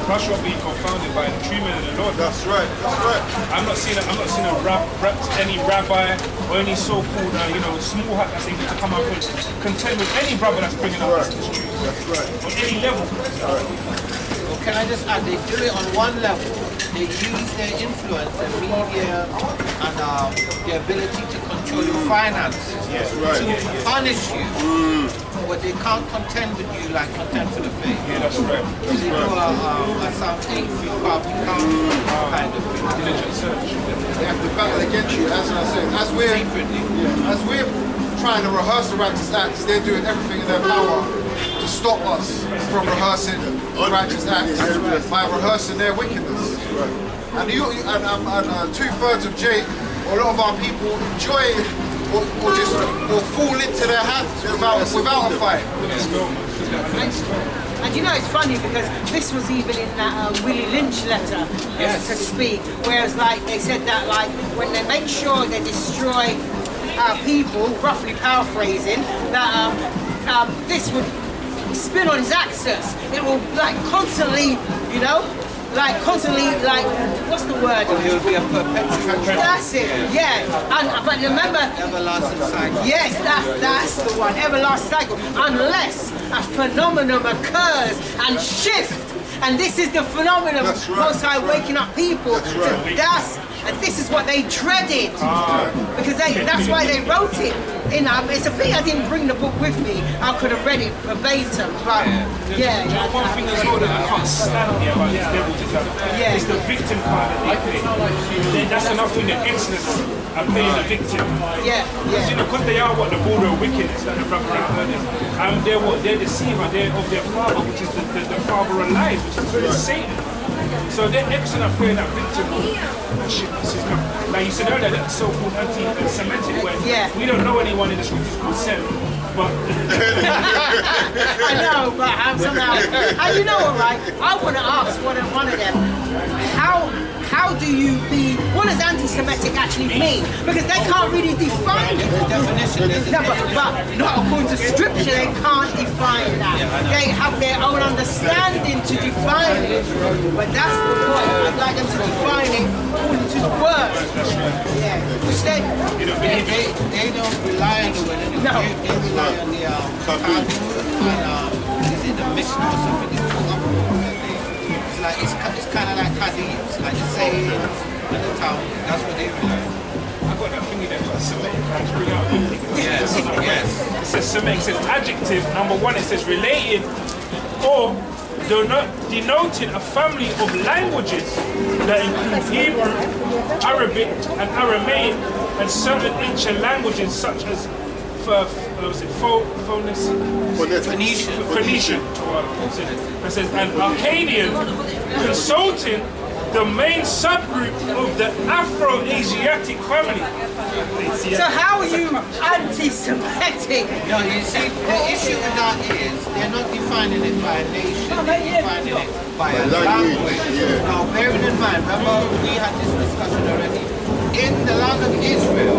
Plus you're being confounded by the treatment of the Lord. That's right, that's right. I'm not seeing any rabbi or any so-called small hat that's able to come up and contend with any brother that's bringing up this truth. That's right. On any level. Well, can I just add, they do it on one level. They use their influence, their media, and their ability to control your finances to punish you. But they can't contend with you like contend for the faith. Yeah, that's right. They do a Psalm 8 through Poverty Council kind of thing. Diligent search. They have to battle against you, as I said. As we're trying to rehearse the righteous acts, they're doing everything in their power to stop us from rehearsing the righteous acts by rehearsing their wickedness. And 2/3 of Jake, a lot of our people enjoy it or fall into their hands without a fight. And you know, it's funny because this was even in that Willie Lynch letter to speak, whereas like they said that like when they make sure they destroy people, roughly paraphrasing, that this would spin on his axis. It will like constantly, what's the word? It will be a perpetual. That's it, but remember, Everlasting cycle. yes, that's the one, everlasting cycle, unless a phenomenon occurs and shifts. And this is the phenomenon of Most High waking up people to dust. And this is what they dreaded. Because that's why they wrote it. It's a pity I didn't bring the book with me. I could have read it verbatim. But One thing as well that I can't stand here about these devils is that it's the victim part that they play. That's another thing that Exodus are playing the victim. Because they are the border of wickedness that the brother heard is. They're deceiver, they're of their father, which is the father of lies, which is Satan. So they're excellent at playing that victim. Like you said earlier, that so-called anti-Semitic where we don't know anyone in the scriptures called Sem, but I know, but I'm somehow. And you know what, right? I want to ask one of them, how do you be? What does anti-Semitic actually mean? Because they can't really define it. The definition is but not according to scripture, they can't define that. They have their own understanding to define it. But that's the point. I'd like them to define it according to the word. Which they don't rely on the word anymore. No. They rely on the Talmud and is it the Mishnah or something? It's kind of like hadiths, like the sayings and the Talmud. That's what they rely on. I got that thingy there for Semitic. Bring out quickly. Yes. It says Semitic, it says adjective. Number one, it says related or denoting a family of languages that include Hebrew, Arabic, and Aramaic, and certain ancient languages such as Phoenician. It says and Akkadian, consulting the main subgroup of the Afro-Asiatic family. So how are you anti-Semitic? No, you see, the issue with that is they're not defining it by a nation, they're defining it by a language. Now, bearing in mind, remember we had this discussion already. In the land of Israel,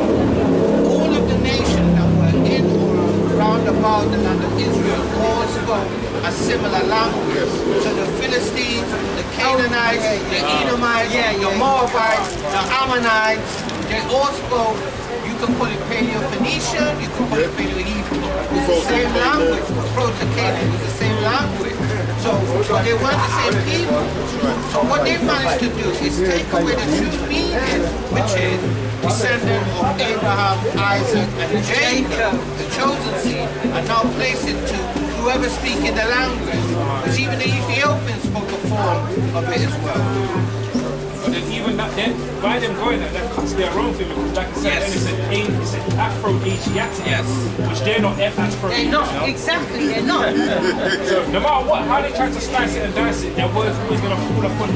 all of the nations that were in or around about the land of Israel all spoke a similar language. So the Philistines, the Canaanites, the Edomites, the Moabites, the Ammonites, they all spoke, you can call it Paleo-Phoenician, you can call it Paleo-Hebrew. It's the same language. Proto-Canaan is the same language. So they weren't the same people. So what they managed to do is take away the true meaning, which is descendant of Abraham, Isaac, and Jacob, the chosen seed, and now place it to whoever speaking the language. Because even the Ethiopians spoke a form of it as well. And then even that, then by them going there, that cuts their own thing because, like I said, Yes. then it's an Afro-Asiatic, Yes. which they're not Afro. They're not, exactly, they're not. So no matter what, how they try to slice it and dice it, their words always gonna fall upon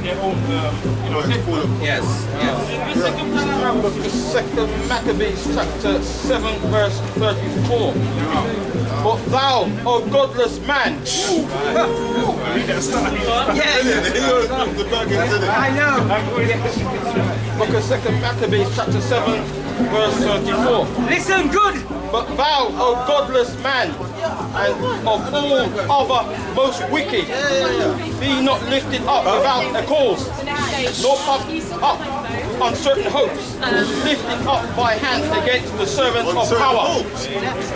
their own, head. Yes. Look at 2 Maccabees chapter 7 verse 34. But thou, O godless man, Yeah, I know. look at 2 Maccabees chapter 7 verse 34. Listen good. But thou, O godless man, and of all other most wicked, be not lifted up without a cause, nor puffed up on certain hopes, lifting up thy hand against the servants of power.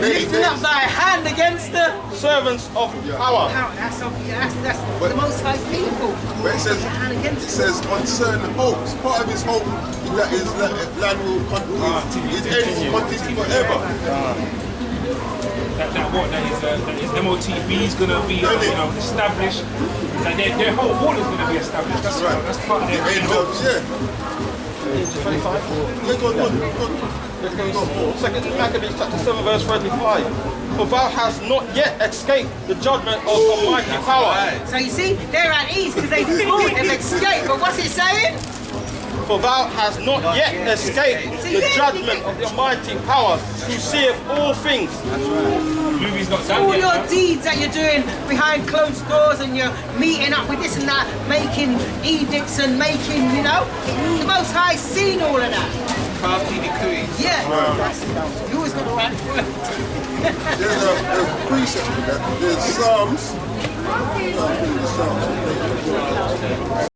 Lifting up thy hand against the Servants of power. That's the most high people. But it says, Hand it against says on certain hopes. Part of his hope is that his land will continue, his end will continue forever. That his MOTB is gonna be established. That their whole wall is gonna be established. That's Right. That's part of The their end hope. of, yeah. 2 Maccabees chapter 7 verse 35. For thou hast not yet escaped the judgment of Almighty power. So you see, they're at ease because they've fought, they've escaped. But what's it saying? For thou hast not yet escaped the judgment of the Almighty power, who seeth all things. Movie's not done All yet. your man. deeds that you're doing behind closed doors and you're meeting up with this and that, making edicts and making, the Most High seen all of that. Crafty decrees. Yeah, you always got the right word. There's a precept for that. There's Psalms.